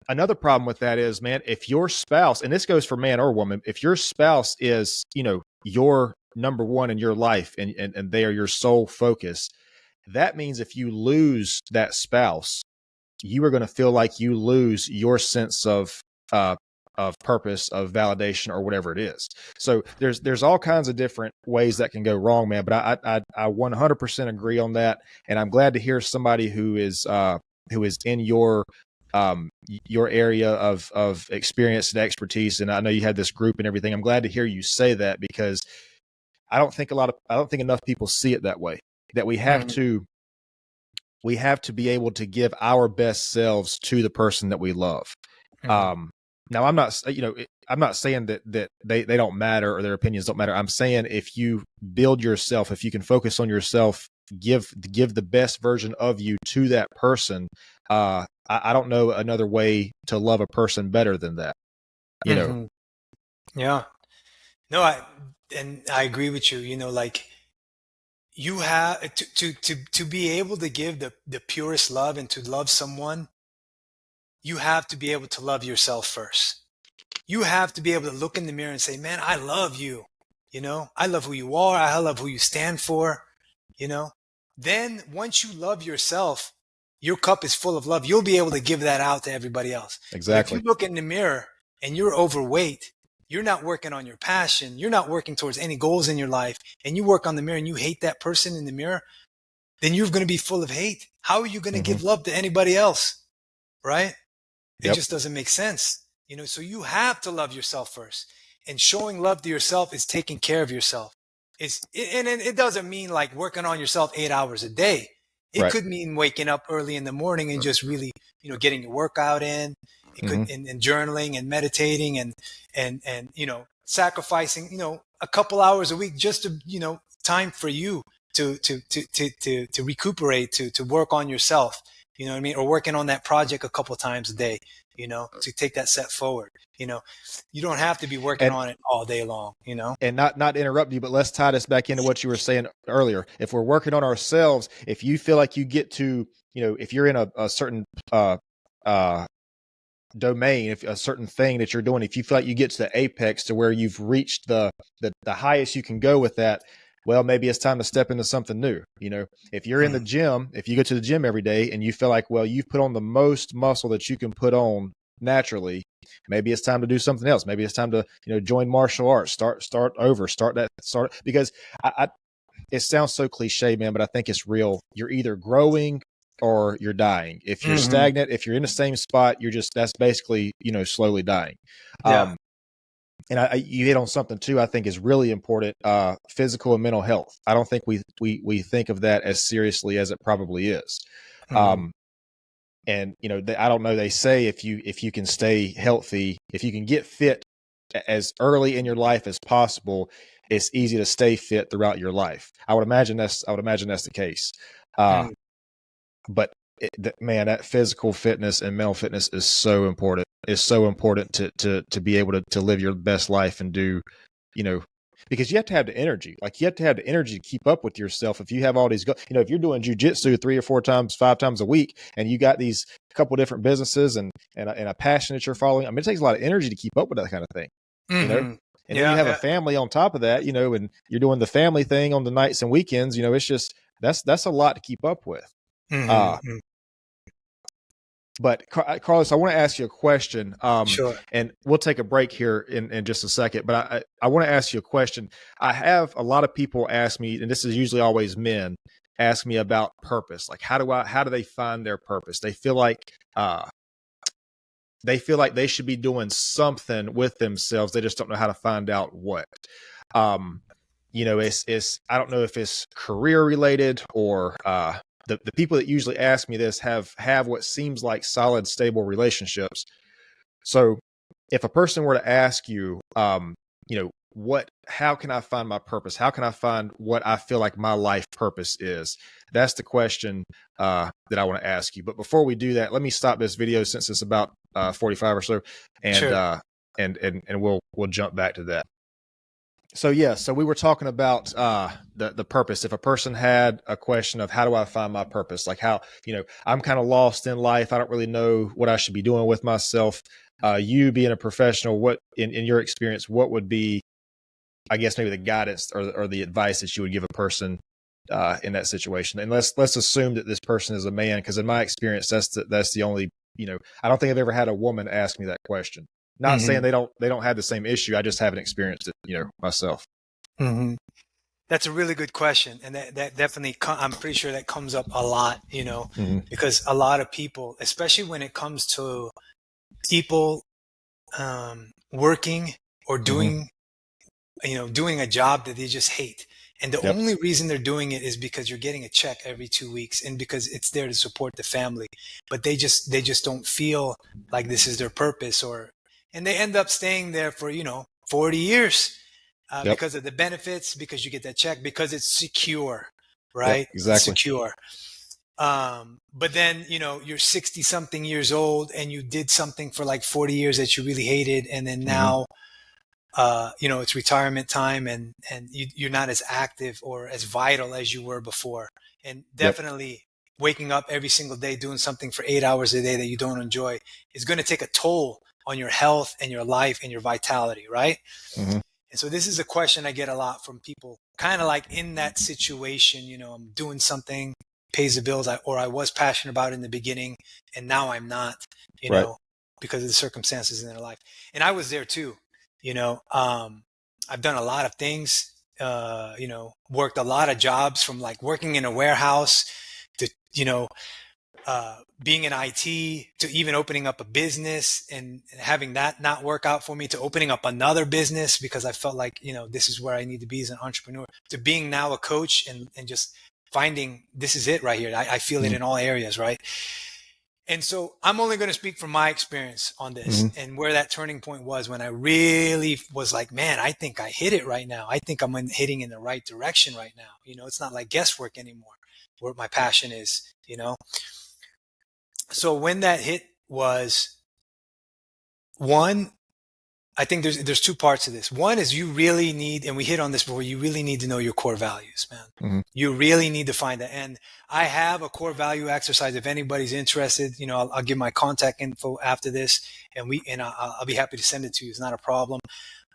Another problem with that is, man, if your spouse, and this goes for man or woman, if your spouse is, you know, your number one in your life, and they are your sole focus, that means if you lose that spouse, you are going to feel like you lose your sense of purpose, of validation, or whatever it is. So there's all kinds of different ways that can go wrong, man. But I 100% agree on that, and I'm glad to hear somebody who is in your area of experience and expertise. And I know you had this group and everything. I'm glad to hear you say that, because I don't think enough people see it that way. That we have to be able to give our best selves to the person that we love. Now, I'm not saying that they don't matter or their opinions don't matter. I'm saying, if you build yourself, if you can focus on yourself, give the best version of you to that person. I don't know another way to love a person better than that. You know. Yeah. No, I agree with you. You know, like, you have to be able to give the purest love and to love someone, you have to be able to love yourself first. You have to be able to look in the mirror and say, man, I love you. You know, I love who you are. I love who you stand for. You know, then once you love yourself, your cup is full of love. You'll be able to give that out to everybody else. But if you Exactly. look in the mirror and you're overweight, you're not working on your passion, you're not working towards any goals in your life, and you work on the mirror and you hate that person in the mirror, then you're going to be full of hate. How are you going to give love to anybody else? Right? It Yep. just doesn't make sense. You know, so you have to love yourself first. And showing love to yourself is taking care of yourself. And it doesn't mean like working on yourself 8 hours a day. It Right. could mean waking up early in the morning and just really, you know, getting your workout in. It could, and journaling and meditating and, you know, sacrificing, you know, a couple hours a week just to, you know, time for you to recuperate, to work on yourself. You know what I mean? Or working on that project a couple times a day, you know, to take that step forward. You know, you don't have to be working on it all day long, you know? And not to interrupt you, but let's tie this back into what you were saying earlier. If we're working on ourselves, if you feel like you get to, you know, if you're in a certain domain, if a certain thing that you're doing, if you feel like you get to the apex to where you've reached the highest you can go with that, well, maybe it's time to step into something new. You know, if you're in the gym, if you go to the gym every day and you feel like, well, you've put on the most muscle that you can put on naturally, maybe it's time to do something else. Maybe it's time to, you know, join martial arts, start over, because it sounds so cliche, man, but I think it's real. You're either growing or you're dying. If you're stagnant, if you're in the same spot, that's basically, you know, slowly dying. Yeah. and you hit on something too, I think is really important, physical and mental health. I don't think we think of that as seriously as it probably is. Mm-hmm. Um, and I don't know, they say if you can stay healthy, if you can get fit as early in your life as possible, it's easy to stay fit throughout your life. I would imagine that's the case. Uh, Mm-hmm. but man, that physical fitness and mental fitness is so important. It's so important to be able to live your best life and do, you know, because you have to have the energy. Like, you have to have the energy to keep up with yourself. If you have all these, if you're doing jujitsu 3 or 4 times, 5 times a week, and you got these couple different businesses and a passion that you're following, I mean, it takes a lot of energy to keep up with that kind of thing, you know. Mm-hmm. And then you Yeah, have a yeah. family on top of that, and you're doing the family thing on the nights and weekends. It's just that's a lot to keep up with. Uh, Mm-hmm. but Carlos, I want to ask you a question, Sure. and we'll take a break here in just a second. But I want to ask you a question. I have a lot of people ask me, and this is usually always men, ask me about purpose. Like, how do they find their purpose? Uh, they feel like they should be doing something with themselves. They just don't know how to find out what. Um, it's I don't know if it's career related or the people that usually ask me this have what seems like solid, stable relationships. So if a person were to ask you, how can I find my purpose? How can I find what I feel like my life purpose is? That's the question that I want to ask you. But before we do that, let me stop this video since it's about 45 or so, and Sure. and we'll jump back to that. So yeah, so we were talking about the purpose. If a person had a question of how do I find my purpose, like how I'm kind of lost in life, I don't really know what I should be doing with myself. You being a professional, what in your experience, what would be, I guess, maybe the guidance or the advice that you would give a person in that situation? And let's assume that this person is a man, because in my experience, that's the only, I don't think I've ever had a woman ask me that question. Not saying Mm-hmm. they don't have the same issue. I just haven't experienced it, myself. Mm-hmm. That's a really good question, and that definitely I'm pretty sure that comes up a lot, Mm-hmm. because a lot of people, especially when it comes to people working or Mm-hmm. doing a job that they just hate. And the Yep. only reason they're doing it is because you're getting a check every 2 weeks and because it's there to support the family. But they just don't feel like this is their purpose, and they end up staying there for, 40 years, Yep. because of the benefits, because you get that check, because it's secure, Yep. right? It's Exactly. secure. But then, you're 60 something years old and you did something for like 40 years that you really hated. And then Mm-hmm. now, it's retirement time, and you're not as active or as vital as you were before. And Yep. definitely waking up every single day doing something for 8 hours a day that you don't enjoy is going to take a toll on your health and your life and your vitality, right? Mm-hmm. And so this is a question I get a lot from people kind of like in that situation. I'm doing something, pays the bills, or I was passionate about it in the beginning, and now I'm not, you Right. know, because of the circumstances in their life. And I was there too. I've done a lot of things, worked a lot of jobs, from like working in a warehouse to, being in IT, to even opening up a business and having that not work out for me, to opening up another business because I felt like, this is where I need to be as an entrepreneur, to being now a coach and just finding this is it right here. I feel it Mm-hmm. in all areas, right? And so I'm only going to speak from my experience on Mm-hmm. this and where that turning point was when I really was like, man, I think I hit it right now. I think I'm hitting in the right direction right now. It's not like guesswork anymore where my passion is. So when that hit was, one, I think there's two parts to this. One is you really need, and we hit on this before, you really need to know your core values, man. Mm-hmm. You really need to find that. And I have a core value exercise. If anybody's interested, I'll give my contact info after this, and I'll be happy to send it to you. It's not a problem.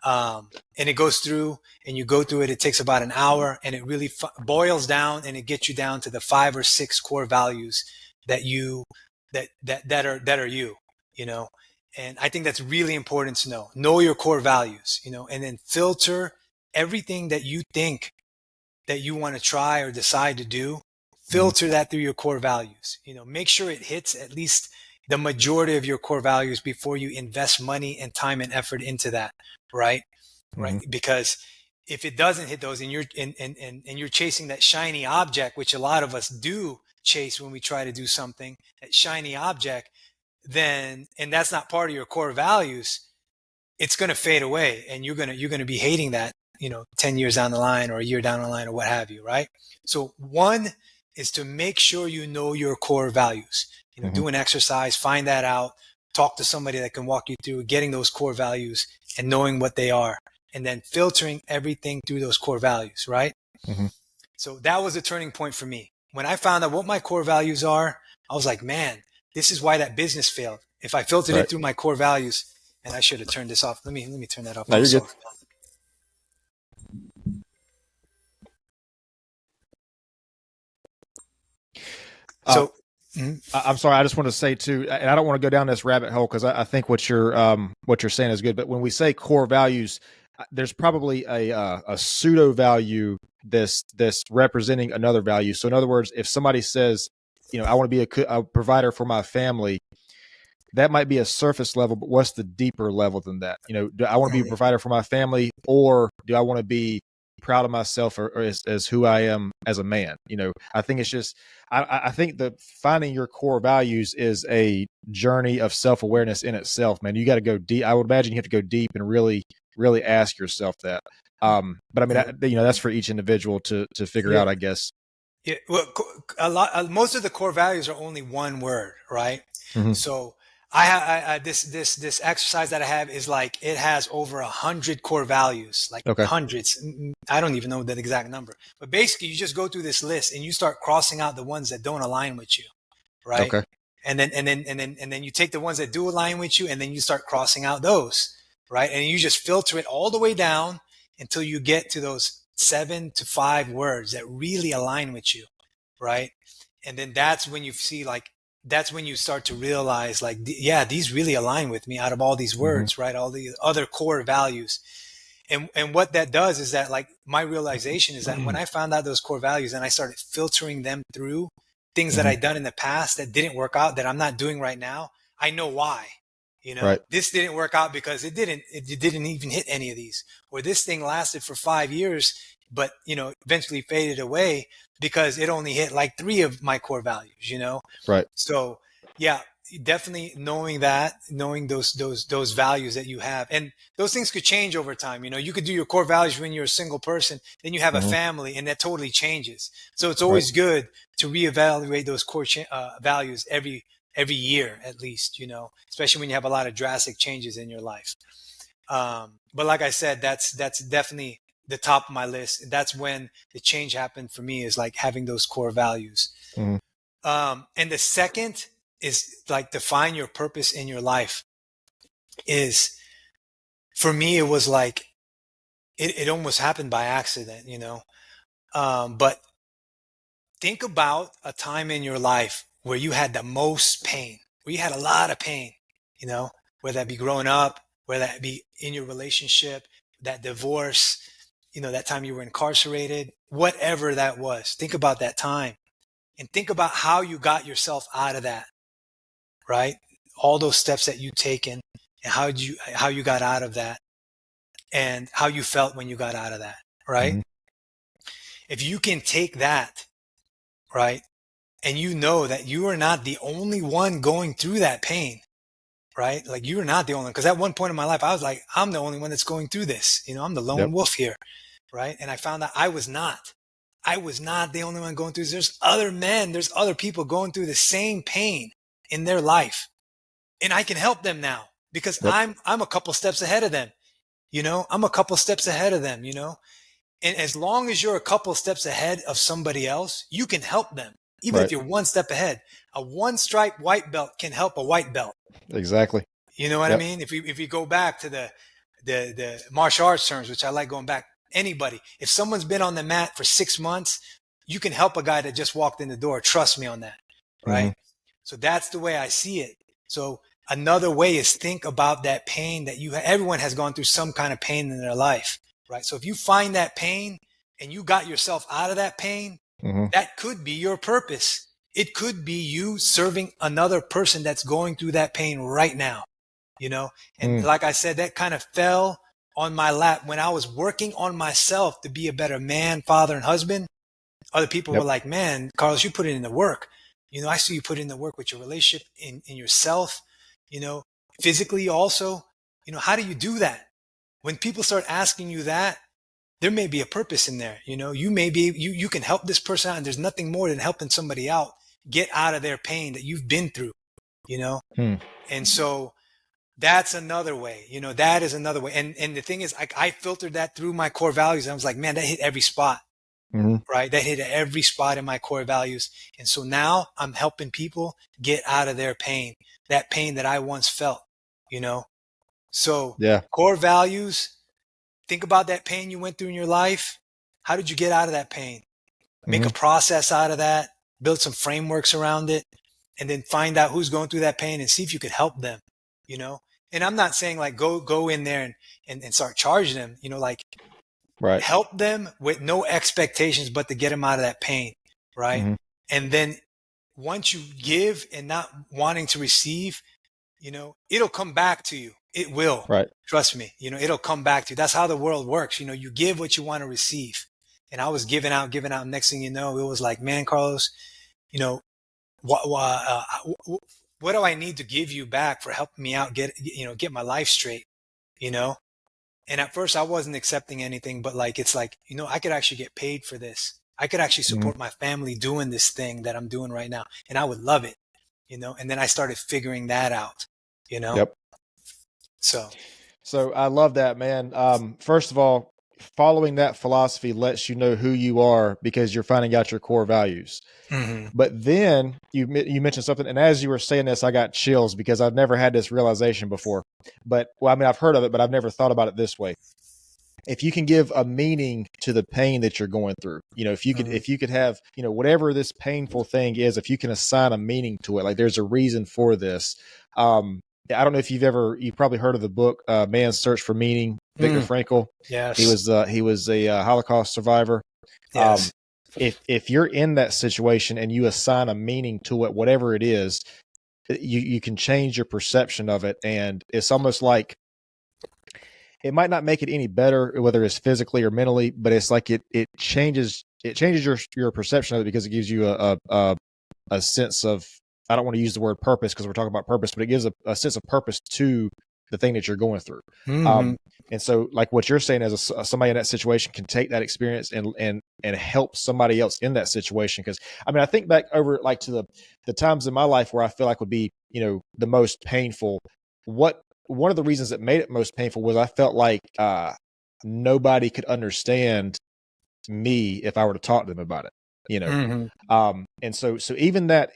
And it goes through, and you go through it. It takes about an hour, and it really boils down, and it gets you down to the 5 or 6 core values that are you, you know. And I think that's really important to know your core values, and then filter everything that you think that you want to try or decide to do, Mm-hmm. filter that through your core values, make sure it hits at least, the majority of your core values before you invest money and time and effort into that, right? Right. Because if it doesn't hit those and you're chasing that shiny object, which a lot of us do chase when we try to do something, that shiny object, then, and that's not part of your core values, it's going to fade away, and you're going to be hating that, 10 years down the line or a year down the line or what have you, right? So one is to make sure you know your core values. Do an exercise, find that out, talk to somebody that can walk you through getting those core values and knowing what they are, and then filtering everything through those core values, right? So that was a turning point for me. When I found out what my core values are, I was like, man, this is why that business failed. If I filtered it through my core values, and I should have turned this off. Let me turn that off. No, you're good. So, I'm sorry. I just want to say too, and I don't want to go down this rabbit hole because I think what you're saying is good. But when we say core values, there's probably a pseudo value this representing another value. So in other words, if somebody says, I want to be a provider for my family, that might be a surface level, but what's the deeper level than that? Do I want to be a provider for my family, or do I want to be proud of myself or as who I am as a man? I think it's just, I think that finding your core values is a journey of self-awareness in itself, man. You got to go deep. I would imagine you have to go deep and really, really ask yourself that. But I mean, that's for each individual to figure out, I guess. Yeah. Well, most of the core values are only one word, right? So I this exercise that I have is like, it has over 100 core values, like hundreds. I don't even know that exact number, but basically you just go through this list and you start crossing out the ones that don't align with you, right? Okay. And then you take the ones that do align with you, and then you start crossing out those, right? And you just filter it all the way down until you get to those 7 to 5 words that really align with you, right? And then that's when you see, like, that's when you start to realize, like, yeah, these really align with me out of all these words, right? All the other core values. And what that does is that, like, my realization is that when I found out those core values and I started filtering them through things that I'd done in the past that didn't work out, that I'm not doing right now, I know why. This didn't work out because it didn't even hit any of these, or this thing lasted for 5 years, but, eventually faded away because it only hit like 3 of my core values, Right. So yeah, definitely knowing those values that you have, and those things could change over time. You could do your core values when you're a single person, then you have a family, and that totally changes. So it's always good to reevaluate those core values every year at least, especially when you have a lot of drastic changes in your life. But like I said, that's definitely the top of my list. That's when the change happened for me, is like having those core values. And the second is, like, define your purpose in your life. Is, for me, it was like, it almost happened by accident, but think about a time in your life where you had the most pain, where you had a lot of pain, whether that be growing up, whether that be in your relationship, that divorce, that time you were incarcerated, whatever that was. Think about that time and think about how you got yourself out of that, right? All those steps that you taken, and how you got out of that, and how you felt when you got out of that, right? If you can take that, right, and you know that you are not the only one going through that pain, right? Like, you are not the only one. Because at one point in my life, I was like, I'm the only one that's going through this. I'm the lone wolf here, right? And I found out I was not the only one going through this. There's other men, there's other people going through the same pain in their life. And I can help them now because I'm a couple steps ahead of them. I'm a couple steps ahead of them, And as long as you're a couple steps ahead of somebody else, you can help them. Even if you're one step ahead. A one-stripe white belt can help a white belt. Exactly. You know what I mean? If you go back to the martial arts terms, which I like going back, anybody, if someone's been on the mat for 6 months, you can help a guy that just walked in the door. Trust me on that, right? So that's the way I see it. So another way is, think about that pain that everyone has gone through some kind of pain in their life, right? So if you find that pain and you got yourself out of that pain, that could be your purpose. It could be you serving another person that's going through that pain right now, you know? And like I said, that kind of fell on my lap when I was working on myself to be a better man, father, and husband. Other people were like, man, Carlos, you put it in the work. You know, I see you put in the work with your relationship in yourself, you know, physically also. You know, how do you do that? When people start asking you that, there may be a purpose in there. You know, you can help this person out, and there's nothing more than helping somebody out get out of their pain that you've been through, you know? And so that's another way, you know, that is another way. And the thing is, I filtered that through my core values. I was like, man, that hit every spot. Right? That hit every spot in my core values. And so now I'm helping people get out of their pain, that pain that I once felt, you know? So core values, think about that pain you went through in your life. How did you get out of that pain? Make a process out of that, build some frameworks around it, and then find out who's going through that pain and see if you could help them, you know? And I'm not saying like go in there and start charging them, you know, like help them with no expectations but to get them out of that pain, right? And then once you give and not wanting to receive, you know, it'll come back to you. It will. Trust me, you know, it'll come back to you. That's how the world works. You know, you give what you want to receive. And I was giving out. Next thing you know, it was like, man, Carlos, you know, what do I need to give you back for helping me out, get my life straight, you know? And at first I wasn't accepting anything, but like, it's like, you know, I could actually get paid for this. I could actually support my family doing this thing that I'm doing right now. And I would love it, you know? And then I started figuring that out, you know? So I love that, man. First of all, following that philosophy lets you know who you are because you're finding out your core values. But then you mentioned something, and as you were saying this, I got chills because I've never had this realization before. But well, I mean, I've heard of it, but I've never thought about it this way. If you can give a meaning to the pain that you're going through, you know, if you could have, you know, whatever this painful thing is, if you can assign a meaning to it, like there's a reason for this. I don't know if you've probably heard of the book, Man's Search for Meaning, Viktor Frankl. Yes. He was a Holocaust survivor. Yes. If you're in that situation and you assign a meaning to it, whatever it is, you can change your perception of it. And it's almost like, it might not make it any better, whether it's physically or mentally, but it's like it changes your perception of it because it gives you a sense of, I don't want to use the word purpose because we're talking about purpose, but it gives a sense of purpose to the thing that you're going through. And so like what you're saying as somebody in that situation can take that experience and help somebody else in that situation. Cause I mean, I think back over like to the times in my life where I feel like would be, you know, the most painful. One of the reasons that made it most painful was I felt like nobody could understand me if I were to talk to them about it, you know? And so even that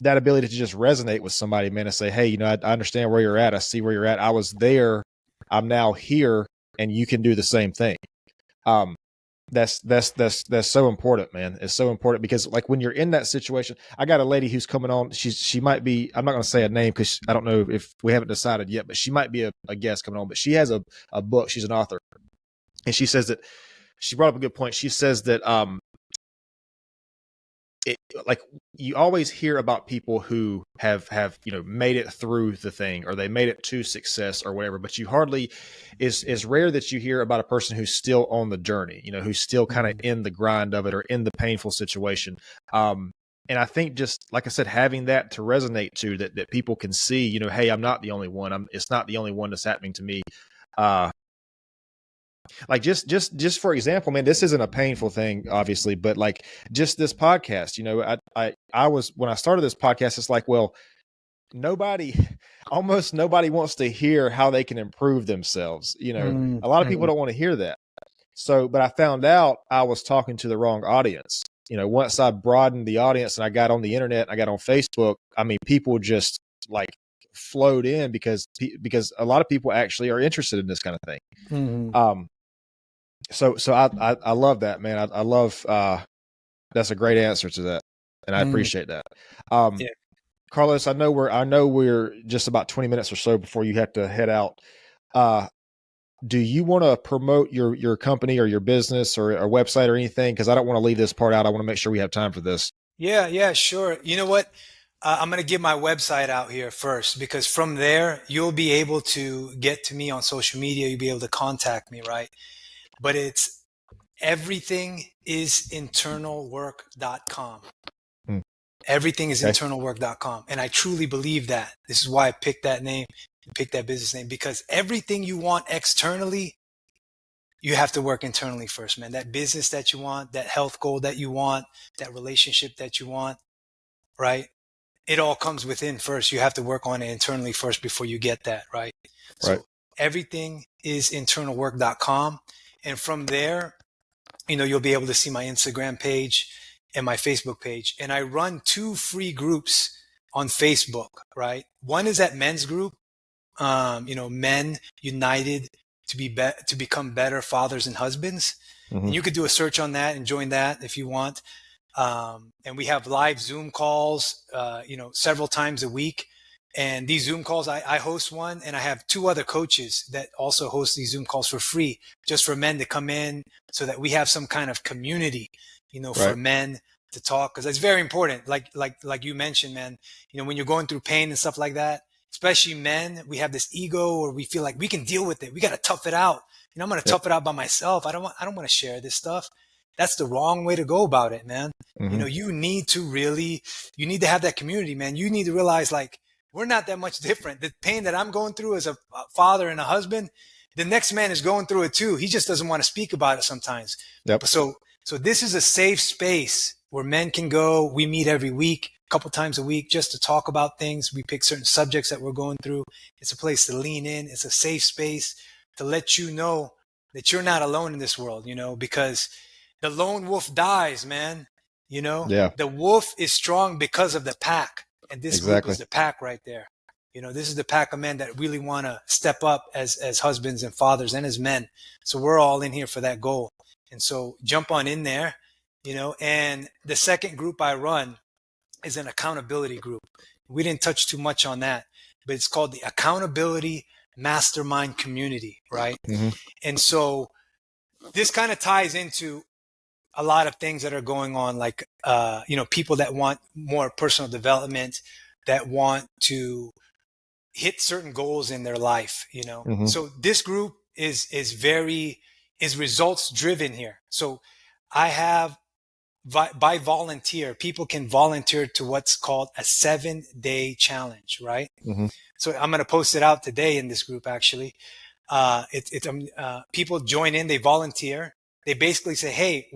that ability to just resonate with somebody, man, and say, hey, you know, I understand where you're at. I see where you're at. I was there. I'm now here, and you can do the same thing. That's so important, man. It's so important because like when you're in that situation, I got a lady who's coming on. She might be, I'm not going to say a name because I don't know if we haven't decided yet, but she might be a guest coming on, but she has a book. She's an author. And she says that she brought up a good point. She says that, like you always hear about people who have you know made it through the thing or they made it to success or whatever, but you hardly is rare that you hear about a person who's still on the journey, you know, who's still kind of in the grind of it or in the painful situation. And I think just like I said, having that to resonate to that people can see, you know, hey, I'm not the only one. It's not the only one that's happening to me. Like just for example, man, this isn't a painful thing, obviously, but like just this podcast, you know, I was, when I started this podcast, it's like, well, almost nobody wants to hear how they can improve themselves. You know, a lot of people don't want to hear that. So, but I found out I was talking to the wrong audience. You know, once I broadened the audience and I got on the internet, I got on Facebook, I mean, people just like flowed in because a lot of people actually are interested in this kind of thing. So I love that, man. I love, that's a great answer to that. And I appreciate that. Carlos, I know we're just about 20 minutes or so before you have to head out. do you want to promote your company or your business or a website or anything? Because I don't want to leave this part out. I want to make sure we have time for this. Yeah, sure. You know what? I'm going to give my website out here first because from there, you'll be able to get to me on social media. You'll be able to contact me, right? But it's everythingIsInternalWork.com. Hmm. Okay. EverythingIsInternalWork.com. And I truly believe that. This is why I picked that name, picked that business name, because everything you want externally, you have to work internally first, man. That business that you want, that health goal that you want, that relationship that you want, right? It all comes within first. You have to work on it internally first before you get that, right? Right. So everything is internalwork.com. And from there, you'll be able to see my Instagram page and my Facebook page. And I run 2 free groups on Facebook, right? One is that men's group, men united to become better fathers and husbands. Mm-hmm. And you could do a search on that and join that if you want. And we have live Zoom calls, several times a week. And these Zoom calls, I host one, and I have 2 other coaches that also host these Zoom calls for free, just for men to come in, so that we have some kind of community, for Right. men to talk, because it's very important. Like you mentioned, man, when you're going through pain and stuff like that, especially men, we have this ego, or we feel like we can deal with it. We got to tough it out. I'm going to Yep. tough it out by myself. I don't want to share this stuff. That's the wrong way to go about it, man. Mm-hmm. You need to have that community, man. You need to realize, like, we're not that much different. The pain that I'm going through as a father and a husband, the next man is going through it too. He just doesn't want to speak about it sometimes. Yep. So this is a safe space where men can go. We meet every week, a couple times a week, just to talk about things. We pick certain subjects that we're going through. It's a place to lean in. It's a safe space to let you know that you're not alone in this world, because the lone wolf dies, man. Yeah. The wolf is strong because of the pack. And this group Exactly. is the pack right there. This is the pack of men that really want to step up as husbands and fathers and as men. So we're all in here for that goal. And so jump on in there, and the second group I run is an accountability group. We didn't touch too much on that, but it's called the Accountability Mastermind Community, right? Mm-hmm. And so this kind of ties into a lot of things that are going on, like, people that want more personal development, that want to hit certain goals in their life, Mm-hmm. So this group is results driven here. So I have by volunteer, people can volunteer to what's called a 7-day challenge, right? Mm-hmm. So I'm going to post it out today in this group, actually. People join in, they volunteer. They basically say, hey,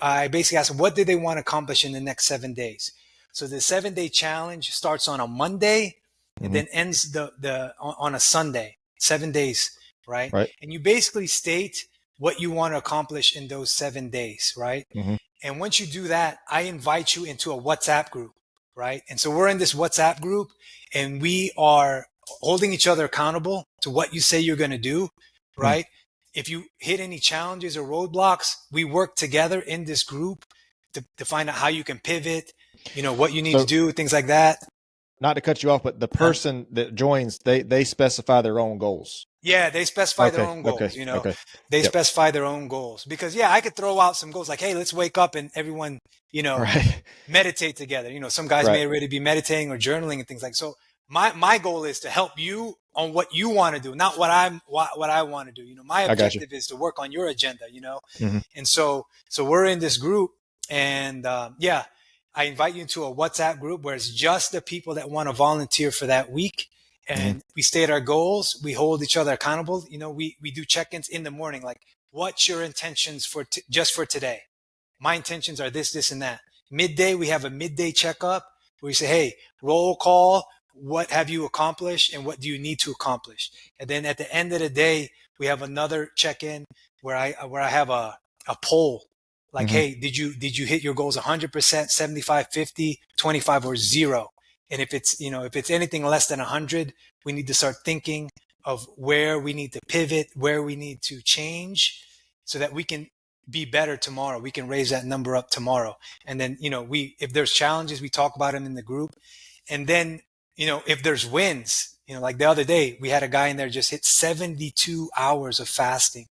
I basically ask them, what do they want to accomplish in the next 7 days? So the 7-day challenge starts on a Monday and Mm-hmm. then ends on a Sunday, 7 days, right? Right. And you basically state what you want to accomplish in those 7 days, right? Mm-hmm. And once you do that, I invite you into a WhatsApp group, right? And so we're in this WhatsApp group, and we are holding each other accountable to what you say you're going to do, right? If you hit any challenges or roadblocks, we work together in this group to find out how you can pivot, what you need to So, do, things like that. not to cut you off, but the person that joins, they specify their own goals. Yeah, they specify their Okay. own goals, Okay. Okay. they Yep. specify their own goals, because I could throw out some goals like, hey, let's wake up and everyone, Right. meditate together. Some guys may Right. already be meditating or journaling and things like. So my goal is to help you on what you want to do, not what I want to do. My I got you. objective is to work on your agenda. Mm-hmm. And so we're in this group, and I invite you into a WhatsApp group where it's just the people that want to volunteer for that week. And we state our goals. We hold each other accountable. We do check-ins in the morning, like, what's your intentions for just for today? My intentions are this, this, and that. Midday, we have a midday checkup where we say, hey, roll call. What have you accomplished and what do you need to accomplish? And then at the end of the day, we have another check-in where I have a poll. Like, Mm-hmm. hey, did you hit your goals 100%, 75, 50, 25, or 0? And if it's anything less than 100, we need to start thinking of where we need to pivot, where we need to change, so that we can be better tomorrow. We can raise that number up tomorrow. And then, if there's challenges, we talk about them in the group. And then, if there's wins, You know, like the other day, we had a guy in there just hit 72 hours of fasting.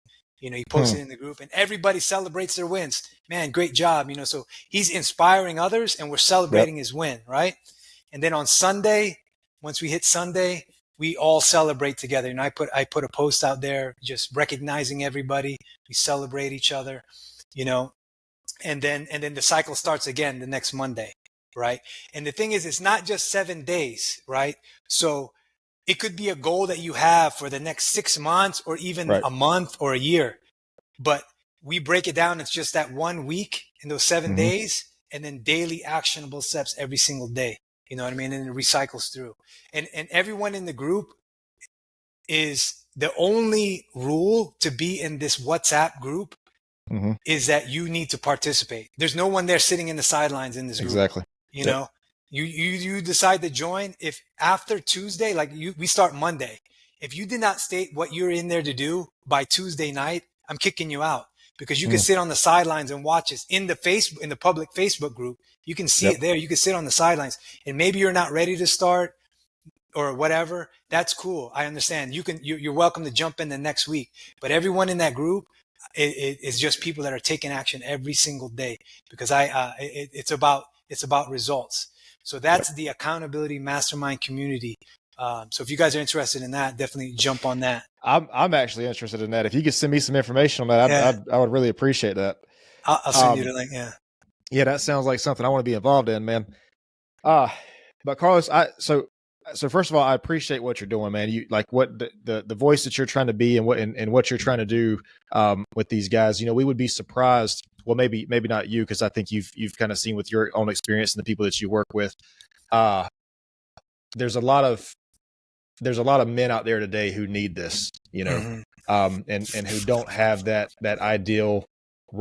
You know, he Hmm. posted in the group and everybody celebrates their wins. Man, great job. You know, so he's inspiring others and we're Yep. celebrating his win, right? And then on Sunday, once we hit Sunday, we all celebrate together. And I put a post out there just recognizing everybody. We celebrate each other, you know, and then the cycle starts again the next Monday, right? And the thing is, it's not just 7 days, right? So it could be a goal that you have for the next 6 months or even Right. a month or a year. But we break it down. It's just that 1 week in those 7 Hmm. days and then daily actionable steps every single day. You know what I mean? And it recycles through. And everyone in the group is the only rule to be in this WhatsApp group Hmm. is that you need to participate. There's no one there sitting in the sidelines in this group. Exactly. You Yep. know, you decide to join. If after Tuesday, like we start Monday, if you did not state what you're in there to do by Tuesday night, I'm kicking you out because you can Mm. sit on the sidelines and watch us in the public Facebook group. You can see Yep. it there. You can sit on the sidelines and maybe you're not ready to start or whatever. That's cool. I understand. You're welcome to jump in the next week, but everyone in that group is just people that are taking action every single day because it's about results. So Yep. that's the accountability mastermind community. So if you guys are interested in that, definitely jump on that. I'm actually interested in that. If you could send me some information on that, Yeah, I would really appreciate that. I'll send you Um, the link. Yeah, yeah, that sounds like something I want to be involved in, man. Uh, but Carlos, so first of all, I appreciate what you're doing, man. You like what the voice that you're trying to be and what you're trying to do with these guys. You know, we would be surprised. Well, maybe not you, because I think you've kind of seen with your own experience and the people that you work with. Uh, there's a lot of men out there today who need this, you know, hmm and who don't have that ideal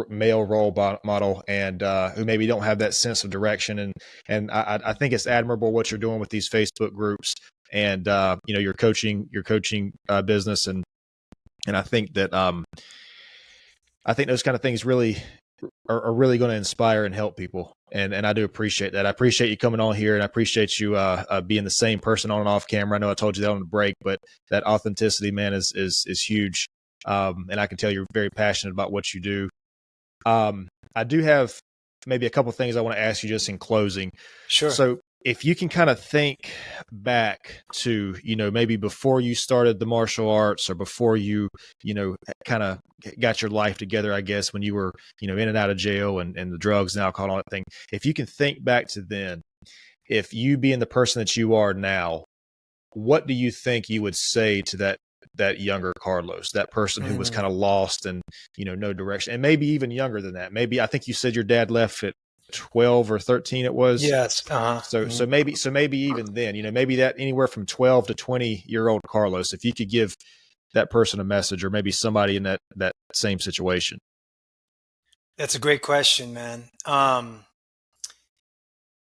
male role model, and who maybe don't have that sense of direction. And I think it's admirable what you're doing with these Facebook groups, and you know, your coaching business, and I think those kind of things really are really going to inspire and help people. And I do appreciate that. I appreciate you coming on here, and I appreciate you being the same person on and off camera. I know I told you that on the break, but that authenticity, man, is huge. And I can tell you're very passionate about what you do. I do have maybe a couple things I want to ask you just in closing. sure. So if you can kind of think back to, you know, maybe before you started the martial arts, or before you know, kind of got your life together, I guess, when you were, you know, in and out of jail, and the drugs and alcohol and all that thing. If you can think back to then, if you being the person that you are now, what do you think you would say to that younger Carlos, that person who was hmm kind of lost and, you know, no direction, and maybe even younger than that? Maybe, I think you said your dad left at 12 or 13 it was. Yes. So maybe even then, you know, maybe that anywhere from 12 to 20-year-old Carlos, if you could give that person a message, or maybe somebody in that same situation. That's a great question, man.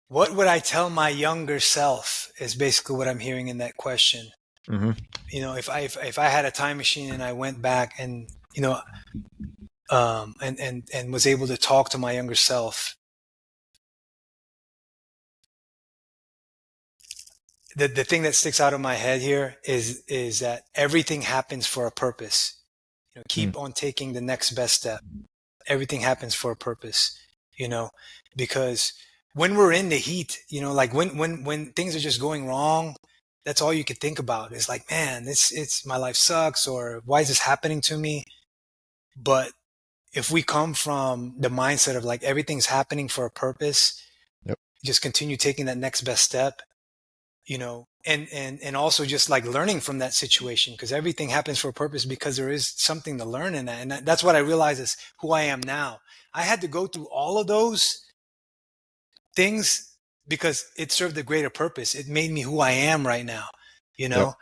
What would I tell my younger self is basically what I'm hearing in that question. Mm-hmm. You know, if I had a time machine and I went back and you know and was able to talk to my younger self, the thing that sticks out of my head here is that everything happens for a purpose. You know, Mm. keep on taking the next best step. Everything happens for a purpose. You know, because when we're in the heat, you know, like when things are just going wrong, that's all you could think about. It's like, man, it's my life sucks, or why is this happening to me? But if we come from the mindset of like everything's happening for a purpose, Yep. just continue taking that next best step, you know, and also just like learning from that situation, because everything happens for a purpose, because there is something to learn in that. And that's what I realize is who I am now. I had to go through all of those things because it served a greater purpose. It made me who I am right now, you Yep. know.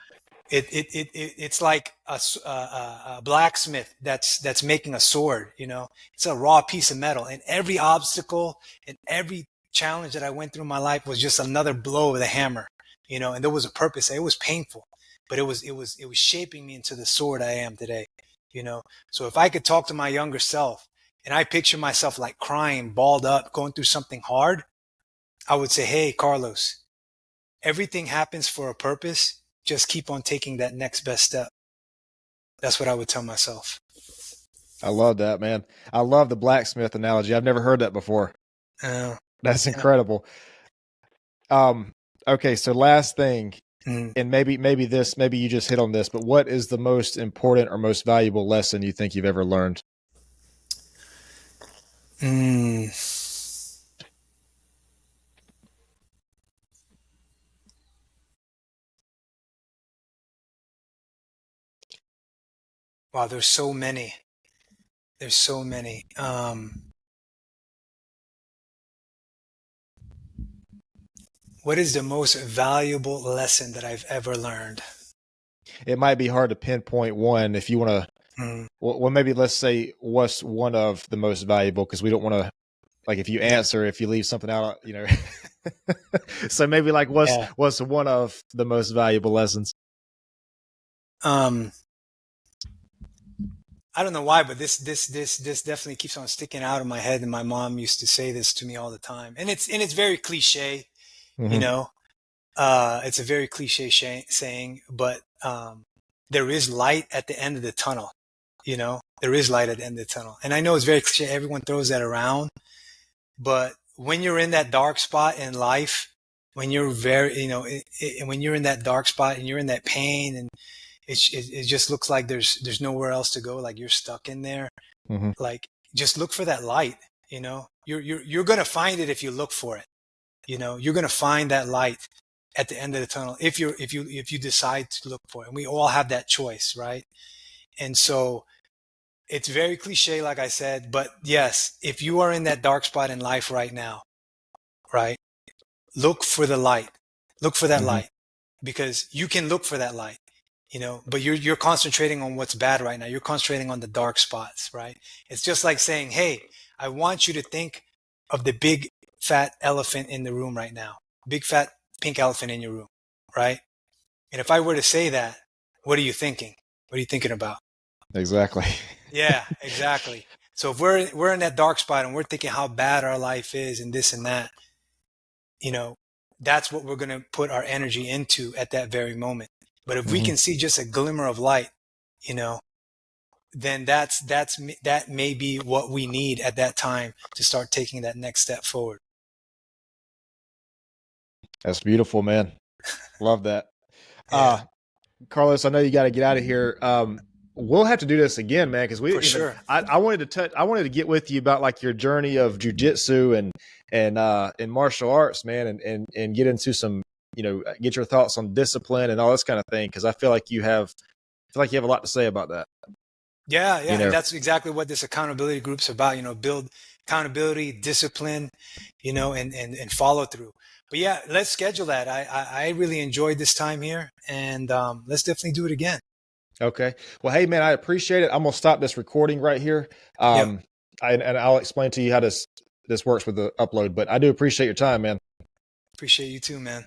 It's like a blacksmith that's making a sword. You know, it's a raw piece of metal, and every obstacle and every challenge that I went through in my life was just another blow of the hammer. You know, and there was a purpose. It was painful, but it was shaping me into the sword I am today. You know, so if I could talk to my younger self, and I picture myself like crying, balled up, going through something hard, I would say, "Hey, Carlos, everything happens for a purpose. just keep on taking that next best step. That's what I would tell myself. I love that, man. I love the blacksmith analogy. I've never heard that before. Uh, That's yeah. incredible. Okay, so last thing, Mm. and maybe you just hit on this, but what is the most important or most valuable lesson you think you've ever learned? Mm. Wow, there's so many. There's so many. What is the most valuable lesson that I've ever learned? It might be hard to pinpoint one if you want to. Mm. Well, maybe let's say what's one of the most valuable, because we don't want to, like, if you Yeah. answer, if you leave something out, you know. So maybe like Yeah. what's one of the most valuable lessons? Um, I don't know why, but this definitely keeps on sticking out of my head. And my mom used to say this to me all the time. And it's very cliche, you Mm-hmm. know. It's a very cliche saying, but there is light at the end of the tunnel. You know, there is light at the end of the tunnel. And I know it's very cliche. Everyone throws that around, but when you're in that dark spot in life, when you're very, when you're in that dark spot and you're in that pain, and it just looks like there's nowhere else to go, like you're stuck in there. Mm-hmm. Like, just look for that light. You know, you're gonna find it if you look for it. You know, you're gonna find that light at the end of the tunnel if you decide to look for it. And we all have that choice, right? And so it's very cliche, like I said, but yes, if you are in that dark spot in life right now, right, look for the light. Look for that Mm-hmm. light, because you can look for that light, but you're concentrating on what's bad right now. You're concentrating on the dark spots, right? It's just like saying, hey, I want you to think of the big fat elephant in the room right now, big fat pink elephant in your room, right? And if I were to say that, what are you thinking? What are you thinking about? Exactly. Yeah, exactly. So if we're in that dark spot and we're thinking how bad our life is and this and that, you know, that's what we're going to put our energy into at that very moment. But if we Mm-hmm. can see just a glimmer of light, you know, then that may be what we need at that time to start taking that next step forward. That's beautiful, man. Love that. Yeah, Carlos, I know you got to get out of here. We'll have to do this again, man, because for sure. I wanted to I wanted to get with you about like your journey of jujitsu and martial arts, man, and get into some, get your thoughts on discipline and all this kind of thing, because I feel like you have a lot to say about that. Yeah, You yeah. And know, that's exactly what this accountability group's about, build accountability, discipline, and follow through. But yeah, let's schedule that. I really enjoyed this time here, and let's definitely do it again. okay. Well, hey, man, I appreciate it. I'm gonna stop this recording right here. Yep. And I'll explain to you how this works with the upload. But I do appreciate your time, man. Appreciate you too, man.